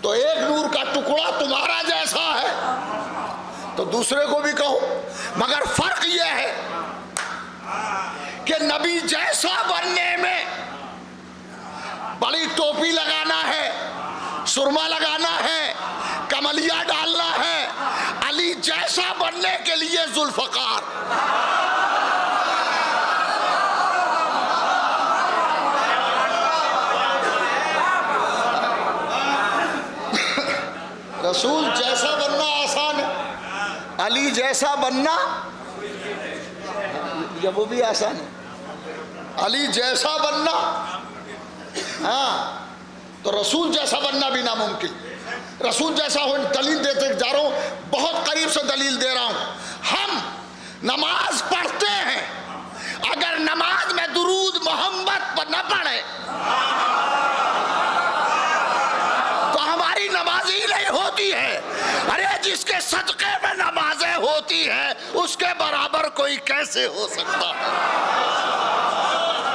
تو ایک نور کا ٹکڑا تمہارا جیسا ہے تو دوسرے کو بھی کہو. مگر فرق یہ ہے کہ نبی جیسا بننے میں بڑی ٹوپی لگانا ہے، سرما لگانا ہے، کملیہ ڈالنا ہے. علی جیسا بننے کے لیے ذوالفقار. رسول جیسا بننا آسان ہے، علی جیسا بننا یہ وہ بھی آسان ہے. علی جیسا بننا ہاں، تو رسول جیسا بننا بھی ناممکن. رسول جیسا ہو، دلیل دیتے جا رہا ہوں، بہت قریب سے دلیل دے رہا ہوں. ہم نماز پڑھتے ہیں، اگر نماز میں درود محمد پر نہ پڑھے تو ہماری نماز ہی نہیں ہوتی ہے. ارے جس کے صدقے میں نمازیں ہوتی ہیں اس کے برابر کوئی کیسے ہو سکتا ہے؟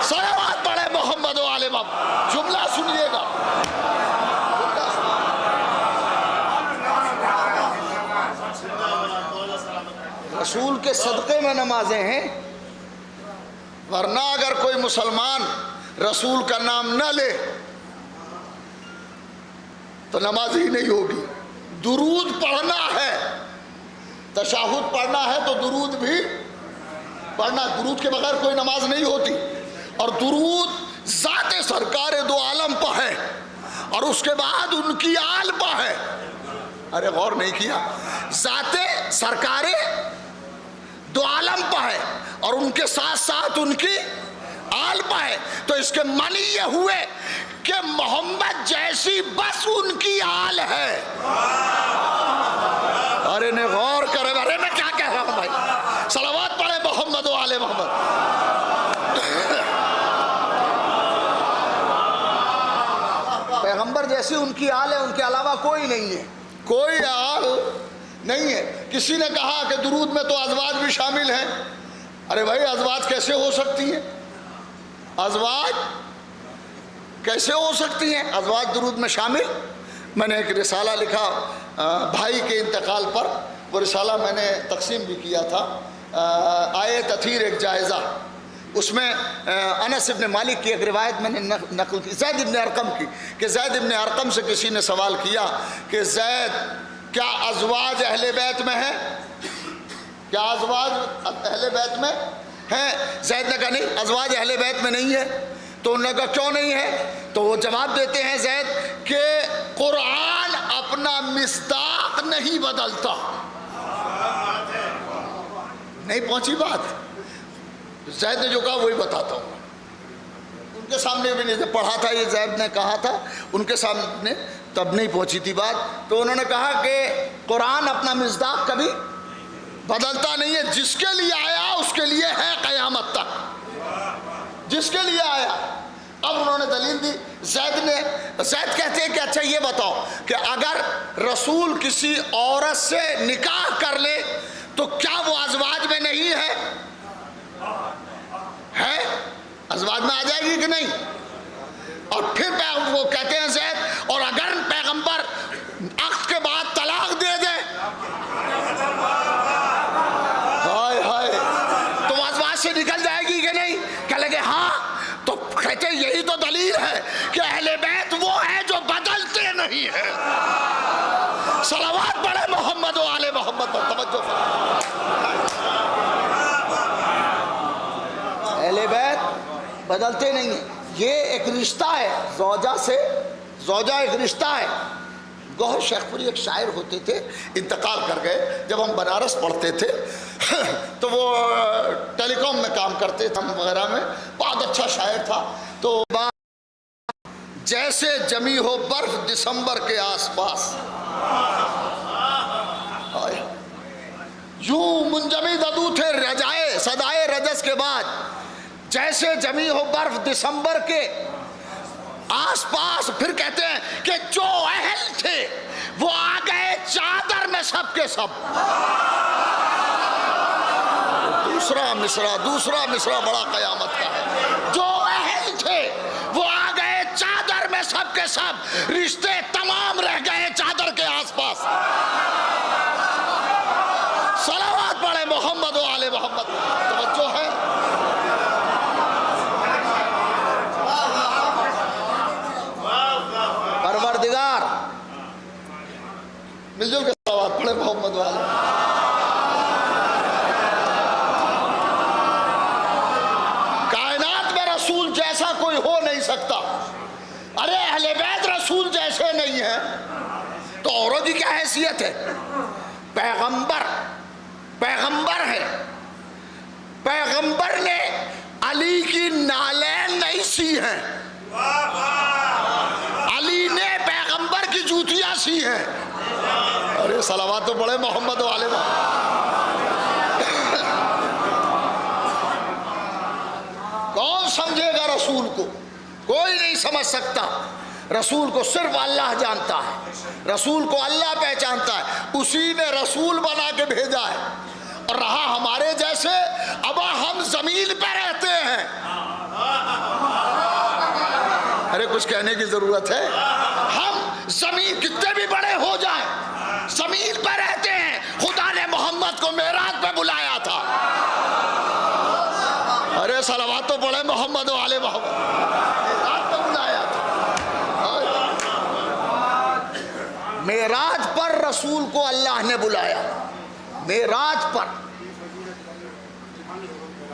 صلوات پڑھے محمد و آل محمد. جملہ سنیے گا، رسول کے صدقے میں نمازیں ہیں، ورنہ اگر کوئی مسلمان رسول کا نام نہ لے تو نماز ہی نہیں ہوگی. درود پڑھنا ہے، تشہد پڑھنا ہے تو درود بھی پڑھنا. درود کے بغیر کوئی نماز نہیں ہوتی. اور درود ذات سرکار دو عالم پہ ہے اور اس کے بعد ان کی آل پہ ہے. ارے غور نہیں کیا، ذات سرکار دو عالم پہ ہے اور ان کے ساتھ ساتھ ان کی آل پہ ہے. تو اس کے معنی یہ ہوئے کہ محمد جیسی بس ان کی آل ہے. ارے نے غور کرے، ارے میں کیا کہہ رہا ہوں بھائی. صلوات پڑھے محمد و آل محمد. پیغمبر جیسی ان کی آل ہے، ان کے علاوہ کوئی نہیں ہے، کوئی آل نہیں ہے. کسی نے کہا کہ درود میں تو ازواج بھی شامل ہیں. ارے بھائی ازواج کیسے ہو سکتی ہیں؟ ازواج کیسے ہو سکتی ہیں؟ ازواج درود میں شامل. میں نے ایک رسالہ لکھا بھائی کے انتقال پر، وہ رسالہ میں نے تقسیم بھی کیا تھا. آئے تطہیر ایک جائزہ، اس میں انس ابن مالک کی ایک روایت میں نے نقل کی، زید ابن ارقم کی، کہ زید ابن ارقم سے کسی نے سوال کیا کہ زید کیا ازواج اہل بیت میں ہیں؟ کیا ازواج اہل بیت میں ہیں؟ زید نے کہا نہیں، ازواج اہل بیت میں نہیں ہے. تو انہوں نے کہا کیوں نہیں ہے؟ تو وہ جواب دیتے ہیں زید کہ قرآن اپنا مصداق نہیں بدلتا. نہیں پہنچی بات؟ زید نے جو کہا وہی بتاتا ہوں. ان کے سامنے بھی نہیں پڑھا تھا، یہ زید نے کہا تھا، ان کے سامنے تب نہیں پہنچی تھی بات. تو انہوں نے کہا کہ قرآن اپنا مصداق کبھی بدلتا نہیں ہے، جس کے لیے آیا اس کے لیے ہے قیامت تک، جس کے لیے آیا. اب انہوں نے دلیل دی. زید کہتے ہیں کہ اچھا یہ بتاؤ کہ اگر رسول کسی عورت سے نکاح کر لے تو کیا وہ ازواج میں نہیں ہے؟ ہے ازواج میں آ جائے گی کہ نہیں؟ اور پھر وہ کہتے ہیں زید، اور اگر پیغمبر عقد کے بعد طلاق دے دے کہتے ہیں یہی تو دلیل ہے کہ اہل بیت وہ ہیں جو بدلتے نہیں ہیں. صلوات پڑھے محمد و آل محمد پر. توجہ اہل بیت بدلتے نہیں ہیں. یہ ایک رشتہ ہے زوجہ سے. زوجہ ایک رشتہ ہے. گوہر شیخ پوری ایک شاعر ہوتے تھے, انتقال کر گئے. جب ہم بنارس پڑھتے تھے تو وہ ٹیلی کام میں کام کرتے تھے وغیرہ میں, بہت اچھا شاعر تھا. تو جیسے جمی ہو برف دسمبر کے آس پاس, یوں منجمد ادو تھے رجائے صدائے رجس کے بعد, جیسے جمی ہو برف دسمبر کے آس پاس. پھر کہتے ہیں کہ جو اہل تھے وہ آ گئے چادر میں سب کے سب. دوسرا مصرع بڑا قیامت کا ہے. جو اہل تھے وہ آ گئے چادر میں سب کے سب, رشتے تمام رہ گئے چادر کے آس پاس. صلوات پڑھے محمد و آل محمد. توجہ ہے. پروردگار مل جل کے صلوات پڑھے محمد و آل محمد. کائنات میں رسول جیسا کوئی ہو نہیں سکتا. ارے اہل بیت رسول جیسے نہیں ہیں تو اوروں کی کیا حیثیت ہے؟ پیغمبر ہے. پیغمبر نے علی کی نالین نہیں سی ہیں, علی نے پیغمبر کی جوتیاں سی ہیں. ارے صلوات تو پڑھے محمد و آل محمد. کون سمجھے گا رسول کو؟ کوئی نہیں سمجھ سکتا. رسول کو صرف اللہ جانتا ہے, رسول کو اللہ پہچانتا ہے. اسی نے رسول بنا کے بھیجا ہے. اور رہا ہمارے جیسے, اب ہم زمین پہ رہتے ہیں. ارے کچھ کہنے کی ضرورت ہے. ہم زمین کتنے بھی بڑے ہو جائیں زمین پہ رہتے ہیں. خدا نے محمد کو معراج پہ بلایا تھا. ارے صلوات تو پڑھے محمد و آل محمد. معراج پہ بلایا تھا. معراج پر رسول کو اللہ نے بلایا. معراج پر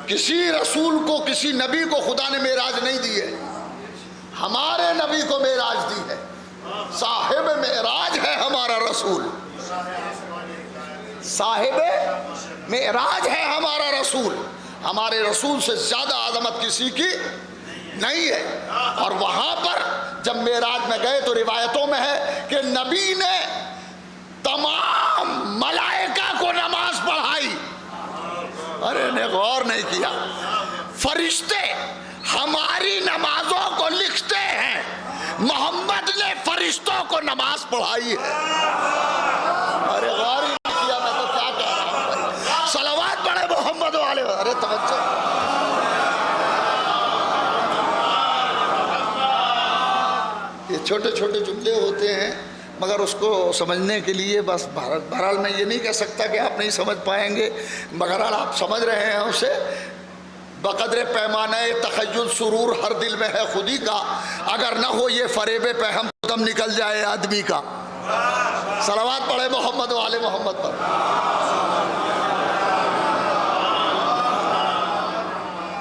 کسی رسول کو, کسی نبی کو خدا نے معراج نہیں دی ہے. ہمارے نبی کو معراج دی ہے. صاحب معراج ہے ہمارا رسول. صاحب معراج ہے ہمارا رسول. ہمارے رسول سے زیادہ عظمت کسی کی نہیں ہے. اور وہاں پر جب معراج میں گئے تو روایتوں میں ہے کہ نبی نے تمام ملائکہ کو نماز پڑھائی. ارے نے غور نہیں کیا. فرشتے ہماری نمازوں کو لکھتے ہیں, محمد نے فرشتوں کو نماز پڑھائی ہے. ارے غور ہی نہیں کیا, میں تو کیا کہہ رہا ہوں. صلوات پڑھے محمد و آل. ارے توجہ. یہ چھوٹے چھوٹے جملے ہوتے ہیں مگر اس کو سمجھنے کے لیے بس بہرحال میں یہ نہیں کہہ سکتا کہ آپ نہیں سمجھ پائیں گے, مگر آپ سمجھ رہے ہیں اسے. بقدر پیمانہ تخیل سرور ہر دل میں ہے خودی کا, اگر نہ ہو یہ فریب پہم دم نکل جائے آدمی کا. صلوات پڑھے محمد و آل محمد پر.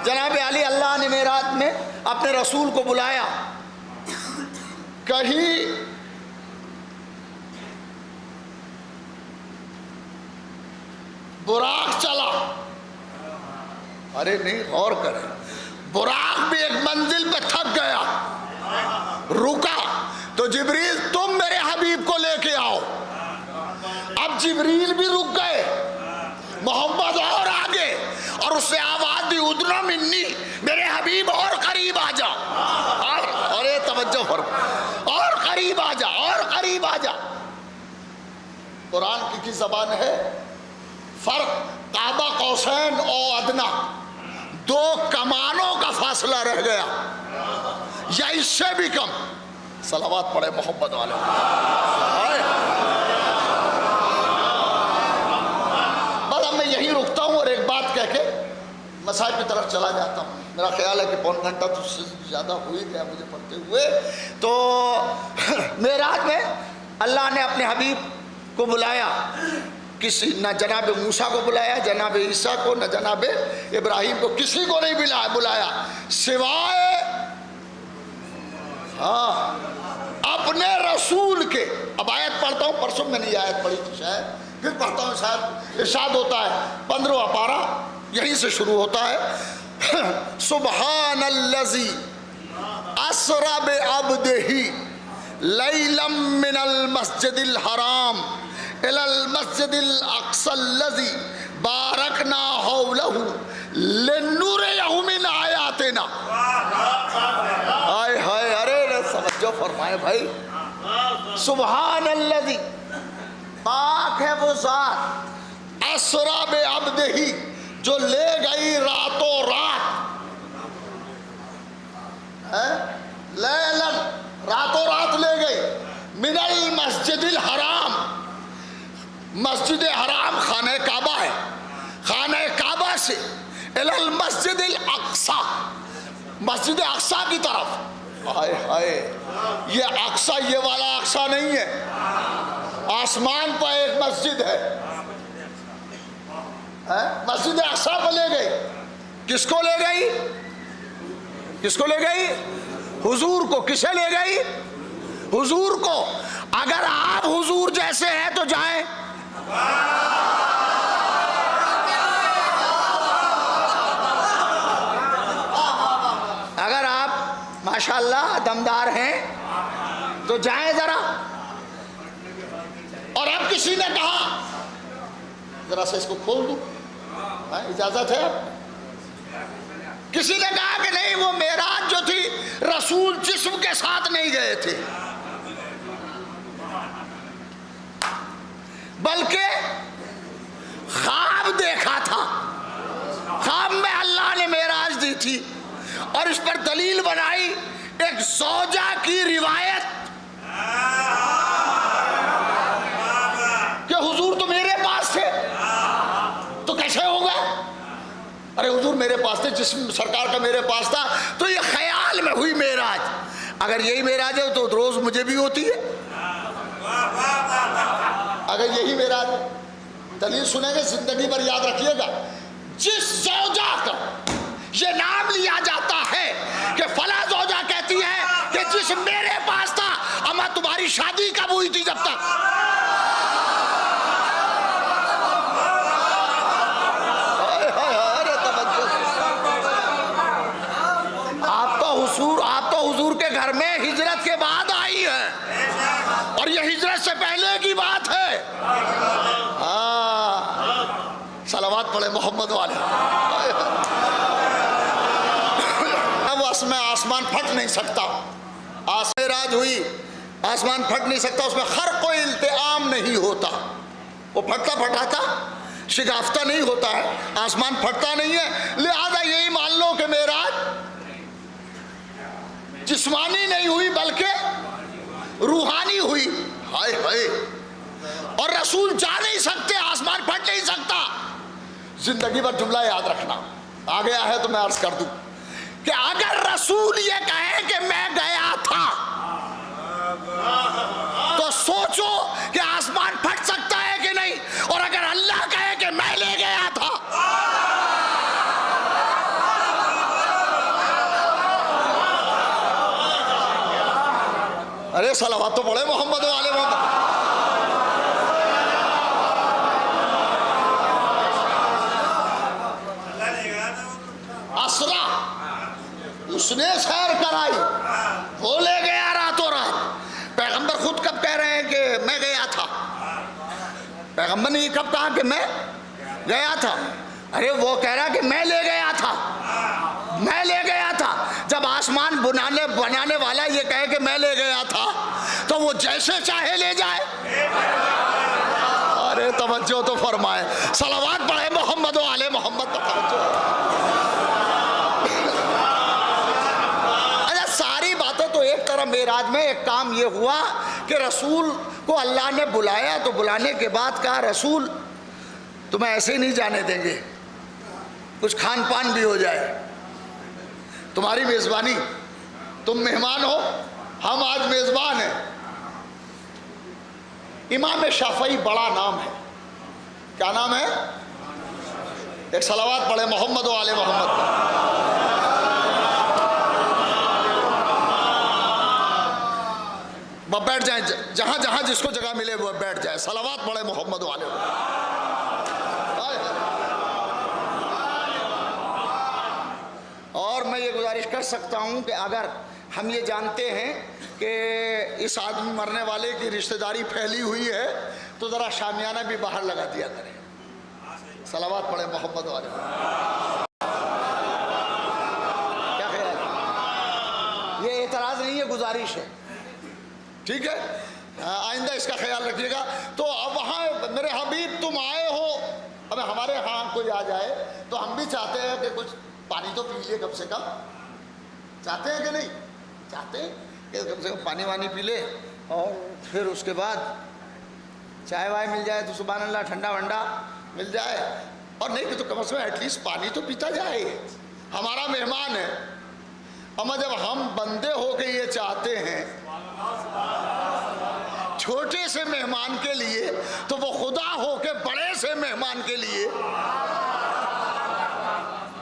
جناب علی اللہ نے معراج میں اپنے رسول کو بلایا. کہیں براق چلا. ارے نہیں غور کریں, براق بھی ایک منزل پہ تھک گیا, رکا تو جبریل تم میرے حبیب کو لے کے آؤ. اب جبریل بھی رک گئے, محمد اور آگے, اور اس سے آواز دی ادنو منی, میرے حبیب اور قریب آ جا. ارے توجہ فرما, اور قریب آ جا, اور قریب آ جا. قرآن کی زبان ہے. فرق قاب قوسین او ادنا, دو کمانوں کا فاصلہ رہ گیا یا اس سے بھی کم. صلوات پڑھے محمد والے. بس اب میں یہی رکتا ہوں اور ایک بات کہہ کے مسائل کی طرف چلا جاتا ہوں. میرا خیال ہے کہ پون گھنٹہ تو اس سے زیادہ ہو ہی گیا مجھے پڑھتے ہوئے. تو معراج میں اللہ نے اپنے حبیب کو بلایا, کسی نہ جناب موسیٰ کو بلایا, جناب عیسیٰ کو, نہ جناب ابراہیم کو, کسی کو نہیں بلایا سوائے اپنے رسول کے. اب آیت پڑھتا ہوں, پرسوں میں نہیں آیت پڑھی تھی شاید, پھر پڑھتا ہوں. شاید ارشاد ہوتا ہے 15واں پارہ یہیں سے شروع ہوتا ہے. سبحان الذی اسری بعبدہ لیلا من المسجد الحرام الی المسجد الاقصی الذی بارکنا حولہ لنریہ من آیاتنا. ہائے ہائے, ارے سمجھو فرمائے بھائی. سبحان الذی, پاک ہے وہ ذات, اسری بعبدہ, جو لے گئی راتوں رات, لیلاً راتوں رات لے گئی, من المسجد الحرام, مسجد حرام خانہ کعبہ ہے, خانہ کعبہ سے الی المسجد الاقصی, مسجد اقصی کی طرف. ہائے ہائے, یہ اقصی یہ والا اقصی نہیں ہے, آسمان پر ایک مسجد ہے, مسجد اقصی کو لے گئی. کس کو لے گئی؟ کس کو لے گئی؟ حضور کو. کسے لے گئی؟ حضور کو. اگر آپ حضور جیسے ہیں تو جائیں. اگر آپ ماشاءاللہ دمدار ہیں تو جائیں ذرا. اور اب کسی نے کہا ذرا سے اس کو کھول دوں, اجازت ہے؟ کسی نے کہا کہ نہیں, وہ معراج جو تھی رسول جسم کے ساتھ نہیں گئے تھے, بلکہ خواب دیکھا تھا. خواب میں اللہ نے معراج دی تھی, اور اس پر دلیل بنائی ایک زوجہ کی روایت کہ حضور تو میرے پاس تھے. تو کیسے ہوگا؟ ارے حضور میرے پاس تھے, جسم سرکار کا میرے پاس تھا, تو یہ خیال میں ہوئی معراج. اگر یہی معراج ہے تو روز مجھے بھی ہوتی ہے. اگر یہی معراج ہے, دلیل سنیں گے, زندگی پر یاد رکھیے گا. جس زوجہ کا یہ نام لیا جاتا ہے کہ فلاں زوجہ کہتی ہے کہ جس میرے پاس تھا, اما تمہاری شادی کب ہوئی تھی جب تک؟ آپ تو حضور کے گھر میں ہجرت کے بعد آئی ہیں, اور یہ ہجرت سے پہلے کی بات ہے. صلوات پڑھے محمد والے. اب اس میں آسمان پھٹ نہیں سکتا. معراج ہوئی, آسمان پھٹ نہیں سکتا, اس میں خرق و التئام نہیں ہوتا. وہ پھٹتا پھٹاتا شگافتہ نہیں ہوتا ہے, آسمان پھٹتا نہیں ہے. لہذا یہی مان لو کہ معراج جسمانی نہیں ہوئی بلکہ روحانی ہوئی. ہائے ہائے, اور رسول جا نہیں سکتے, آسمان پھٹ نہیں سکتا. زندگی بھر جملہ یاد رکھنا. آ گیا ہے تو میں عرض کر دوں کہ اگر رسول یہ کہے کہ میں گیا تھا, تو سوچو کہ آسمان پھٹ سکتا ہے کہ نہیں. اور اگر اللہ کہے کہ میں لے گیا تھا, ارے صلوات تو پڑھے محمد والے محمد. اسرا, اس نے سیر کرائی, وہ لے گیا راتوں رات. پیغمبر خود کب کہہ رہے ہیں کہ میں گیا تھا؟ پیغمبر نے کب کہا کہ میں گیا تھا؟ ارے وہ کہہ رہا کہ میں لے گیا تھا, میں لے گیا تھا. جب آسمان بنانے والا یہ کہے کہ میں لے گیا تھا, تو وہ جیسے چاہے لے جائے. ارے توجہ تو فرمائے, صلوات پڑھے محمد و آل محمد. اچھا, ساری باتیں تو ایک طرح معراج میں ایک کام یہ ہوا کہ رسول کو اللہ نے بلایا, تو بلانے کے بعد کہا رسول تمہیں ایسے ہی نہیں جانے دیں گے, کچھ کھان پان بھی ہو جائے. تمہاری میزبانی, تم مہمان ہو, ہم آج میزبان ہیں. امام شافعی بڑا نام ہے. کیا نام ہے؟ ایک صلوات پڑھے محمد و آل محمد پر. بیٹھ جائیں, جہاں جہاں جس کو جگہ ملے وہ بیٹھ جائے. صلوات پڑھے محمد و آل محمد. اور میں یہ گزارش کر سکتا ہوں کہ اگر ہم یہ جانتے ہیں کہ اس آدمی مرنے والے کی رشتہ داری پھیلی ہوئی ہے تو ذرا شامیانہ بھی باہر لگا دیا کریں. صلوات پڑھے محمد و آل محمد. کیا خیال ہے؟ یہ اعتراض نہیں ہے, گزارش ہے. ٹھیک ہے, آئندہ اس کا خیال رکھیے گا. تو اب وہاں میرے حبیب تم آئے ہو, اب ہمارے ہاں کوئی آ جائے تو ہم بھی چاہتے ہیں کہ کچھ پانی تو پی لے کم سے کم. چاہتے ہیں کہ نہیں چاہتے ہیں کہ کم سے کم پانی وانی پی لے, اور پھر اس کے بعد چائے وائے مل جائے تو سبحان اللہ, ٹھنڈا ونڈا مل جائے. اور نہیں کہ تو کم از کم ایٹ لیسٹ پانی تو پیتا جائے. ہمارا مہمان ہے. اما جب ہم بندے ہو کے یہ چاہتے ہیں چھوٹے سے مہمان کے لیے, تو وہ خدا ہو کے بڑے سے مہمان کے لیے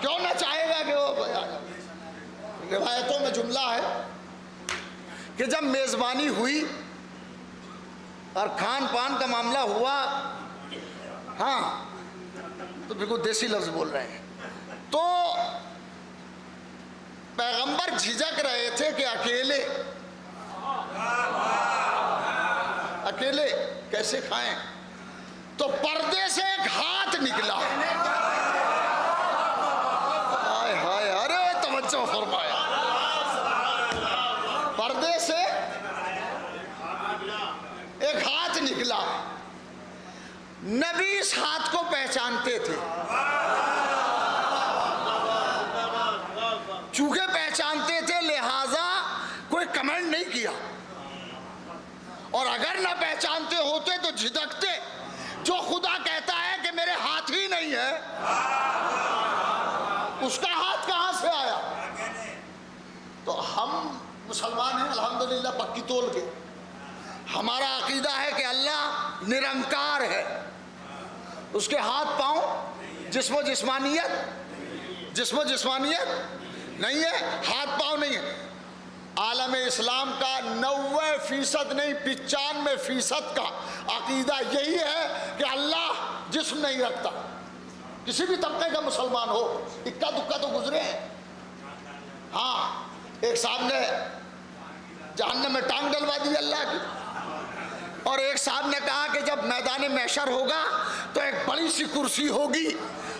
کیوں نہ چاہے گا کہ وہ. روایتوں میں جملہ ہے کہ جب میزبانی ہوئی اور کھان پان کا معاملہ ہوا, ہاں تو بالکل دیسی لفظ بول رہے ہیں, تو پیغمبر جھجک رہے تھے کہ اکیلے کیسے کھائیں. تو پردے سے ایک ہاتھ نکلا. ہائے ہائے, ارے توجہ فرمایا. پردے سے ایک ہاتھ نکلا. نبی اس ہاتھ کو پہچانتے تھے. چونکہ پہچانتے تھے لہذا کوئی کمنٹ نہیں کیا, اور اگر نہ پہچانتے ہوتے تو جھجکتے. جو خدا کہتا ہے کہ میرے ہاتھ ہی نہیں ہے, اس کا ہاتھ کہاں سے آیا؟ تو ہم مسلمان ہیں الحمدللہ پکی تول کے. ہمارا عقیدہ ہے کہ اللہ نرنکار ہے, اس کے ہاتھ پاؤں جسم و جسمانیت نہیں ہے, ہاتھ پاؤں نہیں ہے. عالم اسلام کا 90% نہیں 95% کا عقیدہ یہی ہے کہ اللہ جسم نہیں رکھتا. کسی بھی طبقے کا مسلمان ہو, اکا دکا تو گزرے ہیں. ہاں, ایک صاحب نے جہنم میں ٹانگ ڈلوا دی اللہ کی, اور ایک صاحب نے کہا کہ جب میدان محشر ہوگا تو ایک بڑی سی کرسی ہوگی,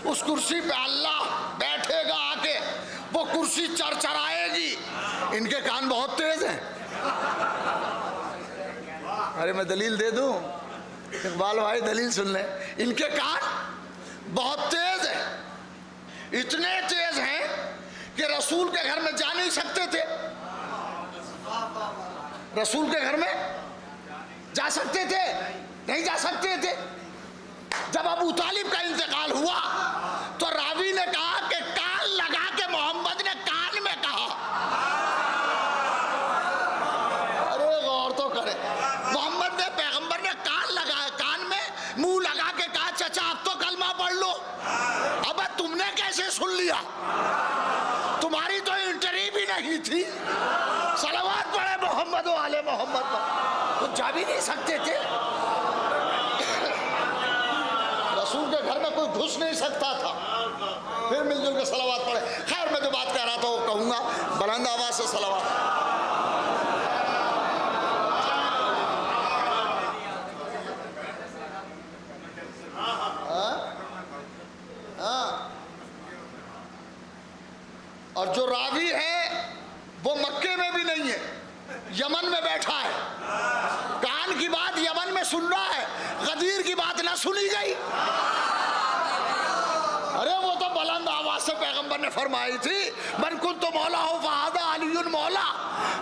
اس کرسی پہ اللہ بیٹھے گا آ کے, وہ کرسی چرچرائے گی. ان کے کان بہت تیز ہیں. ارے میں دلیل دے دوں, اقبال بھائی دلیل سن لیں. ان کے کان بہت تیز ہیں, اتنے تیز ہیں کہ رسول کے گھر میں جا نہیں سکتے تھے. رسول کے گھر میں جا سکتے تھے؟ نہیں جا سکتے تھے. جب ابو طالب کا انتقال ہوا تو راوی نے کہا کہ کان لگا کے محمد نے کان میں کہا. ارے غور تو کرے, محمد نے پیغمبر نے کان لگا, کان میں منہ لگا کے کہا چچا اب تو کلمہ پڑھ لو. اب تم نے کیسے سن لیا؟ تمہاری تو انٹری بھی نہیں تھی. صلوات پڑھے محمد و آل محمد پر. تو جا بھی نہیں سکتے تھے. رسول کے گھر میں کوئی گھس نہیں سکتا تھا. پھر مل جل کے صلوات پڑھے. خیر میں جو بات کہہ رہا تھا وہ کہوں گا بلند آواز سے. صلوات. اور جو راوی ہے وہ مکے میں بھی نہیں ہے, یمن میں بیٹھا ہے. کان کی بات یمن میں سن رہا ہے, غدیر کی بات نہ سنی گئی. ارے وہ تو بلند آواز سے پیغمبر نے فرمائی تھی من کنت مولا ہو فہذا علی مولا.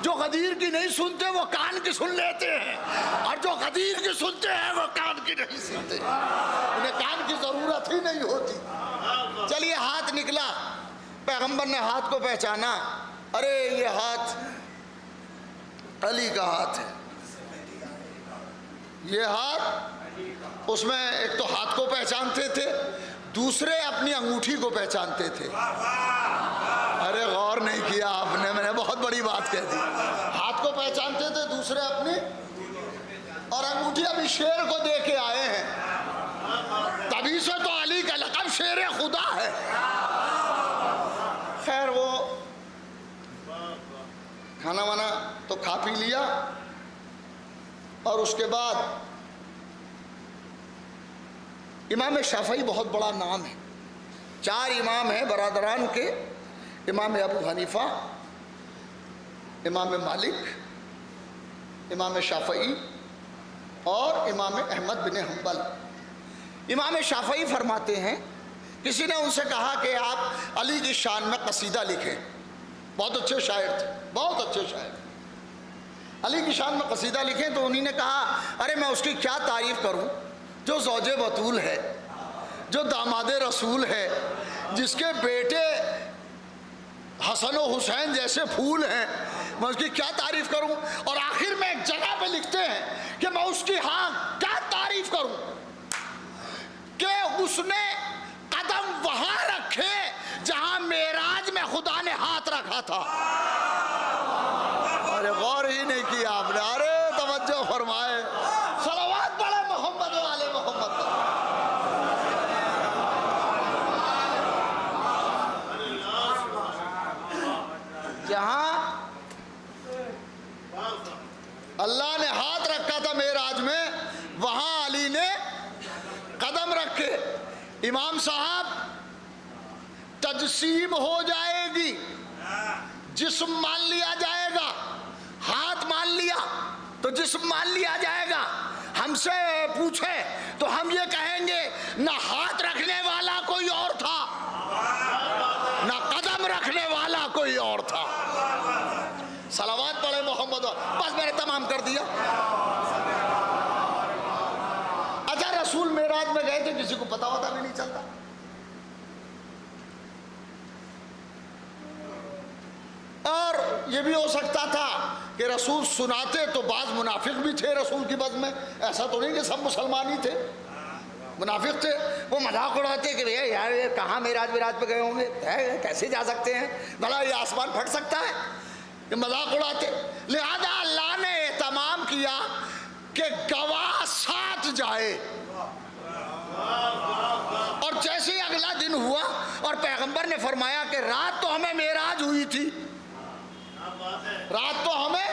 جو غدیر کی نہیں سنتے وہ کان کی سن لیتے ہیں, اور جو غدیر کی سنتے ہیں وہ کان کی نہیں سنتے. انہیں کان کی ضرورت ہی نہیں ہوتی. چلیے ہاتھ نکلا، پیغمبر نے ہاتھ کو پہچانا، ارے یہ ہاتھ علی کا ہاتھ ہے، یہ ہاتھ، اس میں ایک تو ہاتھ کو پہچانتے تھے، دوسرے اپنی انگوٹھی کو پہچانتے تھے۔ ارے غور نہیں کیا آپ نے، میں نے بہت بڑی بات کہہ دی۔ ہاتھ کو پہچانتے تھے، دوسرے اپنی، اور انگوٹھی ابھی شیر کو دے کے آئے ہیں، تبھی سے تو علی کا لقب شیر خدا ہے۔ خیر وہ کھانا وانا تو کھا پی لیا، اور اس کے بعد امام شافعی بہت بڑا نام ہے، 4 امام ہیں برادران کے، امام ابو حنیفہ، امام مالک، امام شافعی اور امام احمد بن حنبل۔ امام شافعی فرماتے ہیں کسی نے ان سے کہا کہ آپ علی کی شان میں قصیدہ لکھیں، بہت اچھے شاعر تھے، بہت اچھے شاعر، علی کی شان میں قصیدہ لکھیں، تو انہی نے کہا ارے میں اس کی کیا تعریف کروں جو زوج بطول ہے، جو داماد رسول ہے، جس کے بیٹے حسن و حسین جیسے پھول ہیں، میں اس کی کیا تعریف کروں؟ اور آخر میں ایک جگہ پہ لکھتے ہیں کہ میں اس کی ہاں کیا تعریف کروں کہ اس نے قدم وہاں رکھے جہاں معراج میں خدا نے ہاتھ رکھا تھا۔ ارے غور ہی نہیں کیا آپ نے، ارے توجہ فرمائے، صلوات پڑھے محمد و آل محمد۔ جہاں اللہ نے ہاتھ رکھا تھا معراج میں، وہاں علی نے قدم رکھے۔ امام صاحب تجسیم ہو جائے گی، جسم مان لیا جائے گا، ہاتھ مان لیا تو جسم مان لیا جائے گا۔ ہم سے پوچھے تو ہم یہ کہیں گے نہ ہاتھ رکھنے والا کوئی اور تھا، نہ قدم رکھنے والا کوئی اور تھا۔ صلوات پڑھے محمد، بس میں نے تمام کر دیا۔ اچھا رسول معراج میں گئے تھے، کسی کو پتا ہوتا بھی نہیں چلتا۔ اور یہ بھی ہو سکتا تھا کہ رسول سناتے تو بعض منافق بھی تھے رسول کی بد میں، ایسا تو نہیں کہ سب مسلمان ہی تھے، منافق تھے، وہ مذاق اڑاتے کہ یار یہ کہاں معراج پہ گئے ہوں گے، کیسے جا سکتے ہیں، بھلا یہ آسمان پھٹ سکتا ہے، یہ مذاق اڑاتے۔ لہذا اللہ نے اہتمام کیا کہ گواہ ساتھ جائے، اور جیسے ہی اگلا دن ہوا اور پیغمبر نے فرمایا کہ رات تو ہمیں معراج ہوئی تھی، رات تو ہمیں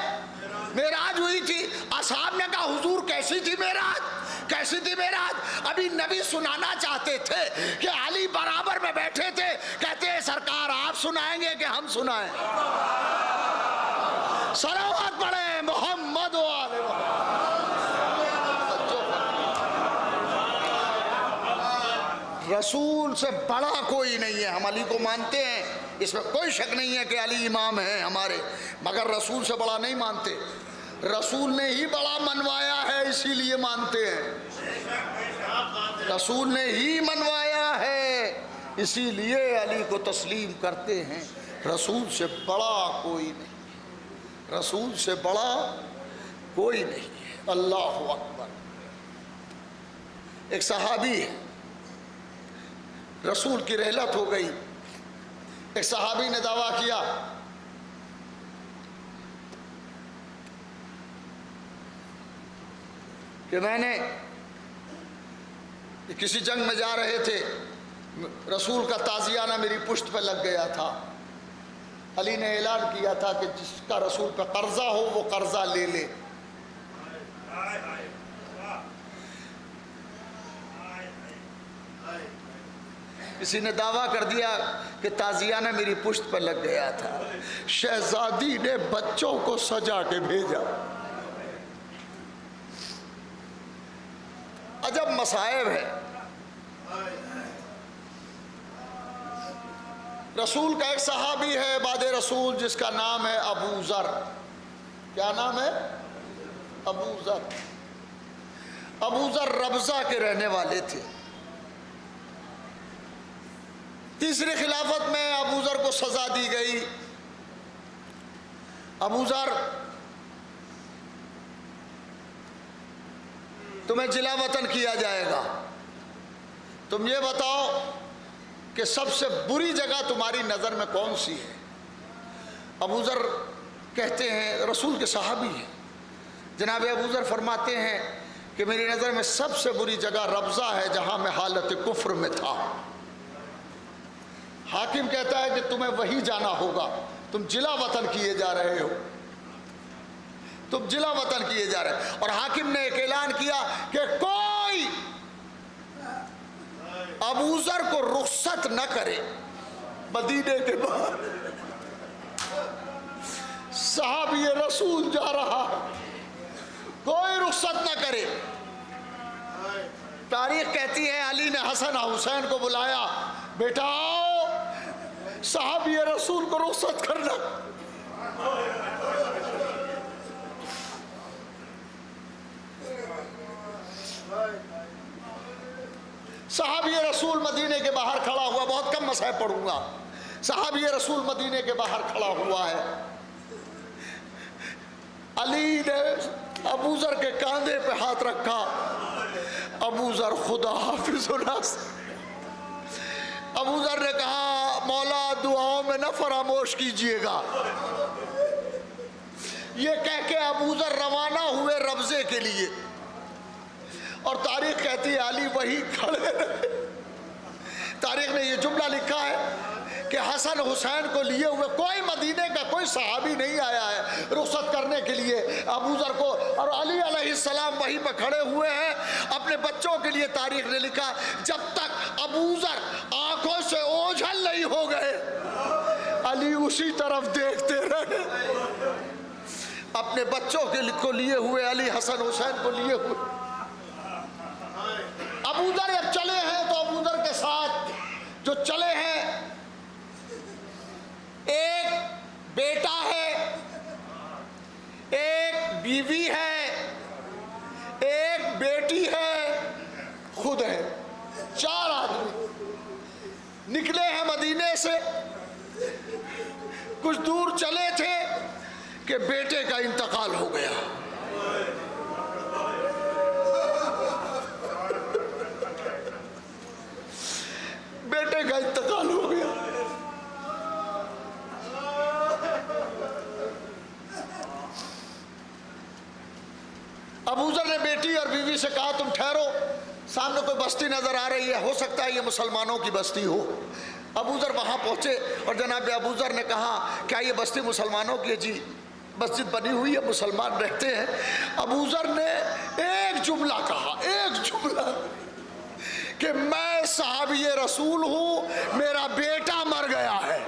معراج ہوئی تھی۔ اصحاب نے کہا حضور کیسی تھی معراج، کیسی تھی معراج؟ ابھی نبی سنانا چاہتے تھے کہ علی برابر میں بیٹھے تھے، کہتے ہیں سرکار آپ سنائیں گے کہ ہم سنائیں؟ صلوات پڑھیں محمد و آل محمد۔ رسول سے بڑا کوئی نہیں ہے، ہم علی کو مانتے ہیں، اس میں کوئی شک نہیں ہے کہ علی امام ہیں ہمارے، مگر رسول سے بڑا نہیں مانتے۔ رسول نے ہی بڑا منوایا ہے اسی لیے مانتے ہیں، رسول نے ہی منوایا ہے اسی لیے علی کو تسلیم کرتے ہیں۔ رسول سے بڑا کوئی نہیں، رسول سے بڑا کوئی نہیں ہے۔ اللہ اکبر۔ ایک صحابی ہے، رسول کی رحلت ہو گئی، ایک صحابی نے دعویٰ کیا کہ میں نے کسی جنگ میں جا رہے تھے، رسول کا تازیانہ میری پشت پہ لگ گیا تھا، علی نے اعلان کیا تھا کہ جس کا رسول پہ قرضہ ہو وہ قرضہ لے لے۔ کسی نے دعویٰ کر دیا کہ تازیانہ میری پشت پر لگ گیا تھا، شہزادی نے بچوں کو سجا کے بھیجا۔ عجب مصائب ہے۔ رسول کا ایک صحابی ہے بعد رسول جس کا نام ہے ابو ذر۔ کیا نام ہے؟ ابو ذر۔ ابو ذر ربضہ کے رہنے والے تھے۔ تیسری خلافت میں ابو ذر کو سزا دی گئی. ابو ذر تمہیں جلا وطن کیا جائے گا. تم یہ بتاؤ کہ سب سے بری جگہ تمہاری نظر میں کون سی ہے؟ ابو ذر کہتے ہیں، رسول کے صحابی ہیں، جناب ابو ذر فرماتے ہیں کہ میری نظر میں سب سے بری جگہ ربضہ ہے جہاں میں حالت کفر میں تھا. حاکم کہتا ہے کہ تمہیں وہی جانا ہوگا، تم جلا وطن کیے جا رہے ہو، تم جلا وطن کیے جا رہے ہیں. اور حاکم نے ایک اعلان کیا کہ کوئی ابو ذر کو رخصت نہ کرے مدینے کے باہر. صحابی رسول جا رہا، کوئی رخصت نہ کرے. تاریخ کہتی ہے علی نے حسن حسین کو بلایا، بیٹا آؤ صحابی رسول کو رخصت کرنا. صحابی رسول مدینے کے باہر کھڑا ہوا، بہت کم مصحف پڑھوں گا. صحابی رسول مدینے کے باہر کھڑا ہوا ہے. علی نے ابو ذر کے کاندھے پہ ہاتھ رکھا. ابو ذر خدا حافظ الناس. ابو ذر نے کہا مولا دعاؤں میں نہ فراموش کیجئے گا. یہ کہہ کے ابو ذر روانہ ہوئے ربضے کے لیے. اور تاریخ کہتی ہے علی وہی کھڑے رہے. تاریخ نے یہ جملہ لکھا ہے کہ حسن حسین کو لیے ہوئے کوئی مدینے کا کوئی صحابی نہیں آیا ہے رخصت کرنے کے لیے ابو ذر کو، اور علی علیہ السلام وہیں پہ کھڑے ہوئے ہیں اپنے بچوں کے لیے. تاریخ نے لکھا جب تک ابو ذر آنکھوں سے اوجھل نہیں ہو گئے علی اسی طرف دیکھتے رہے. اپنے بچوں کو لیے ہوئے، علی حسن حسین کو لیے ہوئے. ابو ذر جب چلے ہیں تو ابو ذر کے ساتھ جو چلے ہیں ایک بیٹا ہے، ایک بیوی ہے، ایک بیٹی ہے، خود ہے. 4 آدمی نکلے ہیں مدینے سے. کچھ دور چلے تھے کہ بیٹے کا انتقال ہو گیا. بیٹے کا انتقال ہو گیا. ابو ذر نے بیٹی اور بیوی سے کہا تم ٹھہرو، سامنے کوئی بستی نظر آ رہی ہے، ہو سکتا ہے یہ مسلمانوں کی بستی ہو. ابو ذر وہاں پہنچے اور جناب ابو ذر نے کہا کیا یہ بستی مسلمانوں کی ہے؟ جی مسجد بنی ہوئی ہے، مسلمان رہتے ہیں. ابو ذر نے ایک جملہ کہا، ایک جملہ، کہ میں صحابی رسول ہوں، میرا بیٹا مر گیا ہے.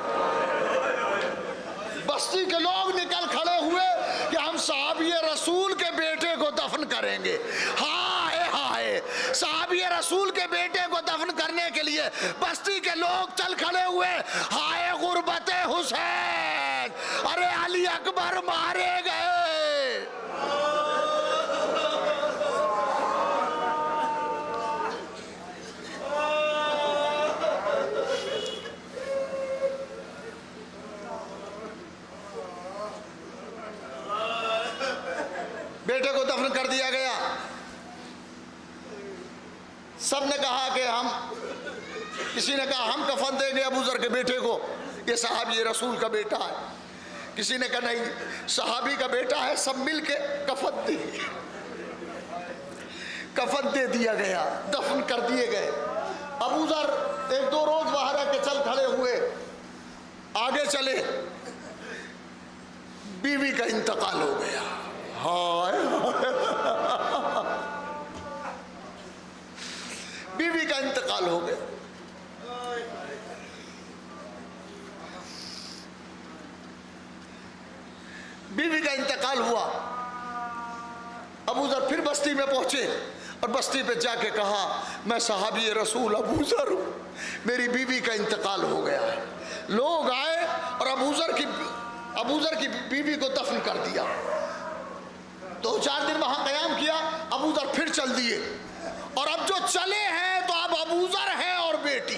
بستی کے لوگ نکل کھڑے ہوئے کہ ہم صحابی رسول کے بیٹے کو دفن کریں گے. ہائے ہائے، صحابی رسول کے بیٹے کو دفن کرنے کے لیے بستی کے لوگ چل کھڑے ہوئے. ہائے غربت حسین، ارے علی اکبر مارے گئے. بیٹے کو دفن کر دیا گیا. سب نے کہا کہ ہم، کسی نے کہا ہم کفن دیں گے ابو ذر کے بیٹے کو، یہ صحابی رسول کا بیٹا ہے. کسی نے کہا نہیں، صحابی کا بیٹا ہے، سب مل کے کفن دیں گے. کفن دے دیا گیا، دفن کر دیے گئے. ابو ذر 1-2 روز باہر رہ کے چل کھڑے ہوئے، آگے چلے، بیوی کا انتقال ہو گیا. ہائے بیوی کا انتقال ہو گیا. بیوی کا انتقال ہوا. ابو ذر پھر بستی میں پہنچے اور بستی پہ جا کے کہا میں صحابی رسول ابو ذر ہوں، میری بیوی کا انتقال ہو گیا ہے. لوگ آئے اور ابو ذر کی بیوی کو دفن کر دیا. 2-4 دن وہاں قیام کیا. ابو ذر پھر چل دیے، اور اب جو چلے ہیں تو اب ابو ذر ہیں اور بیٹی.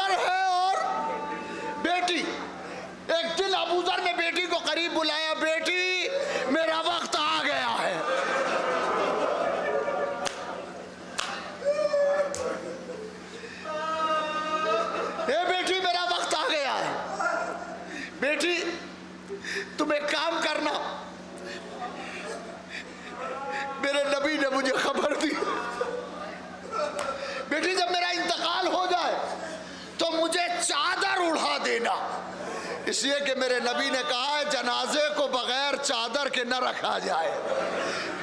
ذر ہے اور بیٹی. ایک دن ابو ذر نے بیٹی کو قریب بلایا, بیٹی میرا وقت آ گیا ہے. اے بیٹی میرا وقت آ گیا ہے. بیٹی تم ایک کام کرنا, میرے نبی نے مجھے خبر دی, بیٹی جب میرا انتقال ہو جائے تو مجھے چادر اڑا دینا, اس لیے کہ میرے نبی نے کہا ہے جنازے کو بغیر چادر کے نہ رکھا جائے,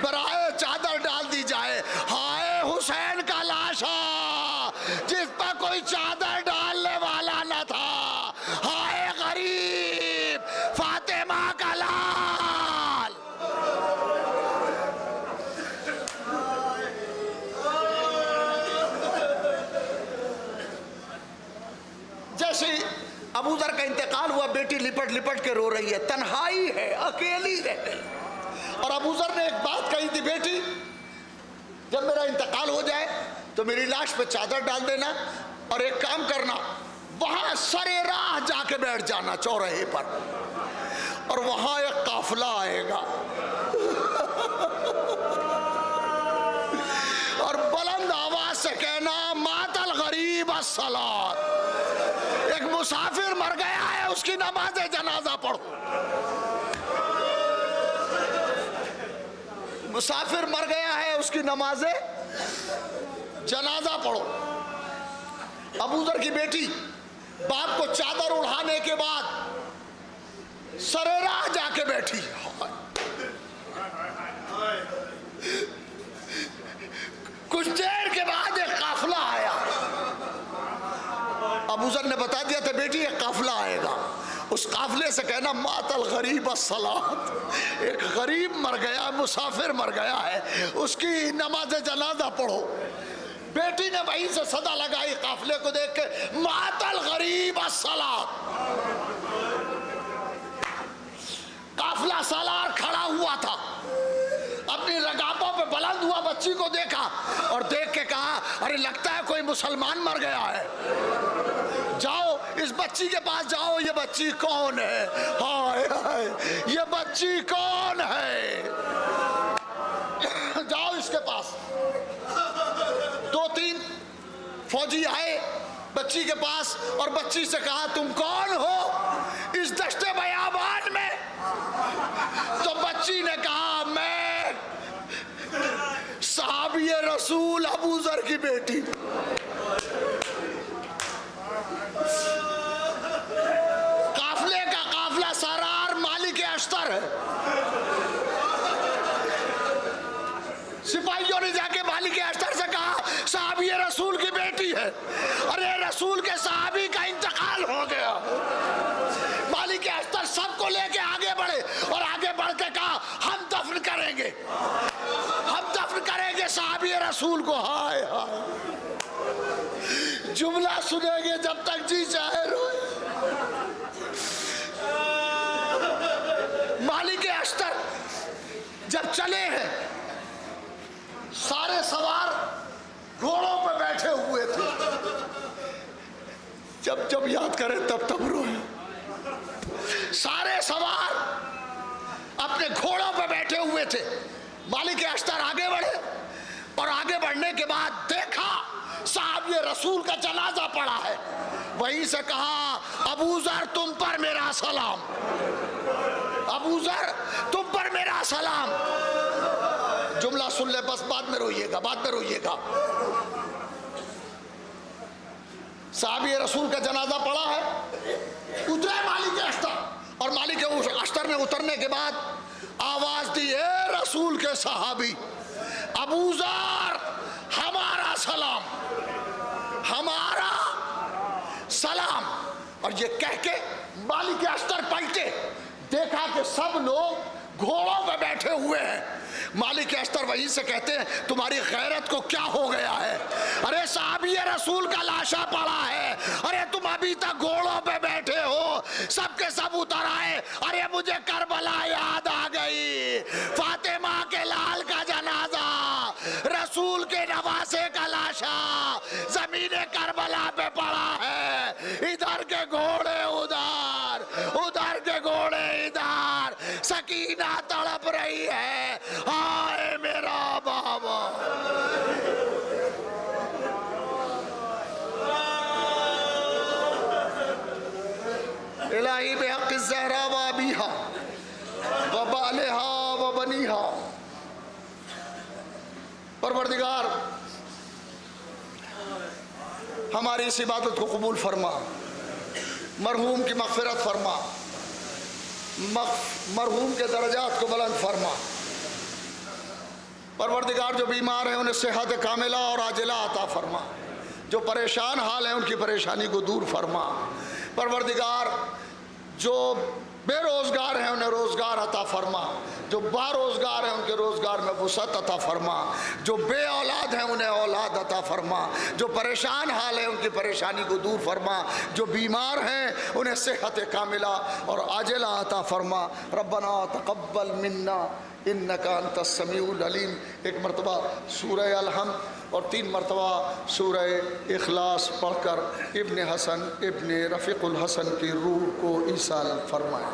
برائے چادر ڈال دی جائے. ہائے حسین کا لاشا جس پر کوئی چادر ڈالنے والا نہ تھا, ہائے غریب فاطمہ کا لال. جیسے ابو ذر کا انتقال ہوا, بیٹی لپٹ لپٹ کے رو رہی ہے, تنہائی ہے, اکیلی رہ گئی. اور ابو ذر نے ایک بات کہی تھی, بیٹی جب میرا انتقال ہو جائے تو میری لاش پہ چادر ڈال دینا, اور ایک کام کرنا, وہاں سرے راہ جا کے بیٹھ جانا چوراہے پر, اور وہاں ایک قافلہ آئے گا اور بلند آواز سے کہنا مات الغریب الصلاۃ, ایک مسافر مر گیا ہے اس کی نماز جنازہ پڑھو. مسافر مر گیا ہے اس کی نماز جنازہ پڑھو. ابو ذر کی بیٹی باپ کو چادر اڑانے کے بعد سرے راہ جا کے بیٹھی. کچھ دیر کے بعد ایک قافلہ آیا. ابو ذر نے بتا دیا تھا بیٹی ایک قافلہ آئے گا, اس قافلے سے کہنا مات الغریب الصلاۃ, ایک غریب مر گیا, مسافر مر گیا ہے, اس کی نماز جنازہ پڑھو. بیٹی نے وہیں سے صدا لگائی قافلے کو دیکھ کے, مات الغریب الصلاۃ. قافلہ سالار کھڑا ہوا تھا, اپنی رگابوں پہ بلند ہوا, بچی کو دیکھا اور دیکھ کے کہا ارے لگتا ہے کوئی مسلمان مر گیا ہے, جاؤ اس بچی کے پاس جاؤ, یہ بچی کون ہے, ہائے ہائے یہ بچی کون ہے, جاؤ اس کے پاس. 2-3 فوجی آئے بچی کے پاس اور بچی سے کہا تم کون ہو اس دشت بیابان میں؟ تو بچی نے کہا میں صحابی رسول ابو ذر کی بیٹی. قافلے کا قافلہ سرار مالک اشتر ہے. سپاہیوں نے جا کے مالک اشتر سے کہا صحابی رسول کی بیٹی ہے, ارے رسول کے صحابی کا انتقال ہو گیا. مالک اشتر سب کو لے کے آگے بڑھے اور آگے بڑھ کے کہا ہم دفن کریں گے, ہم دفن کریں گے صحابی رسول کو. ہائے ہائے جملہ سنیں گے جب تک جی چاہے روئے. مالک اشتر جب چلے ہیں سارے سوار گھوڑوں پہ بیٹھے ہوئے تھے, جب جب یاد کرے تب تب روئے. سارے سوار اپنے گھوڑوں پہ بیٹھے ہوئے تھے. مالک اشتر آگے بڑھے اور آگے بڑھنے کے بعد دیکھا صحابی رسول کا جنازہ پڑا ہے. وہیں سے کہا ابو ذر تم پر میرا سلام, ابو ذر تم پر میرا سلام. جملہ سن لے بس, بعد میں روئیے گا, بعد میں روئیے گا. صحابی رسول کا جنازہ پڑا ہے, اترے مالک اشتر, اور مالک اشتر نے اترنے کے بعد آواز دی اے رسول کے صحابی ابو ذر ہمارا سلام, ہمارا سلام. اور یہ کہہ کے مالک اشتر پلٹے, دیکھا کہ سب لوگ گھوڑوں پہ بیٹھے ہوئے ہیں. مالک اشتر وہیں سے کہتے ہیں تمہاری غیرت کو کیا ہو گیا ہے, ارے صحابی رسول کا لاشا پڑا ہے, ارے تم ابھی تک گھوڑوں پہ بیٹھے ہو. سب کے سب اتر آئے, ارے مجھے کربلا یاد آ گئی, فاطمہ کے لال کا جنازہ, رسول کے نواسے کا لاشا زمین کربلا کربلا پہ پڑا ہے، ادھر کے گھوڑے ادھر، ادھر کے گھوڑے ادھر، سکینہ تڑپ رہی ہے، ہائے میرا بابا۔ الہی بحق الزہرا و ابیہا و بالہا و بنیہا، پروردگار ہماری اس عبادت کو قبول فرما، مرحوم کی مغفرت فرما، مرحوم کے درجات کو بلند فرما۔ پروردگار جو بیمار ہیں انہیں صحت کاملہ اور عاجلہ عطا فرما، جو پریشان حال ہیں ان کی پریشانی کو دور فرما۔ پروردگار جو بے روزگار ہیں انہیں روزگار عطا فرما، جو با روزگار ہیں ان کے روزگار میں وسعت عطا فرما، جو بے اولاد ہیں انہیں اولاد عطا فرما، جو پریشان حال ہیں ان کی پریشانی کو دور فرما، جو بیمار ہیں انہیں صحت کاملہ اور عاجلہ عطا فرما۔ ربنا تقبل منا انک انت السمیع العلیم، ایک مرتبہ سورہ الحمد اور 3 مرتبہ سورہ اخلاص پڑھ کر ابن حسن ابن رفیق الحسن کی روح کو ایصال فرمائیں۔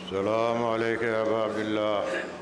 السلام علیکم ابا عبداللہ۔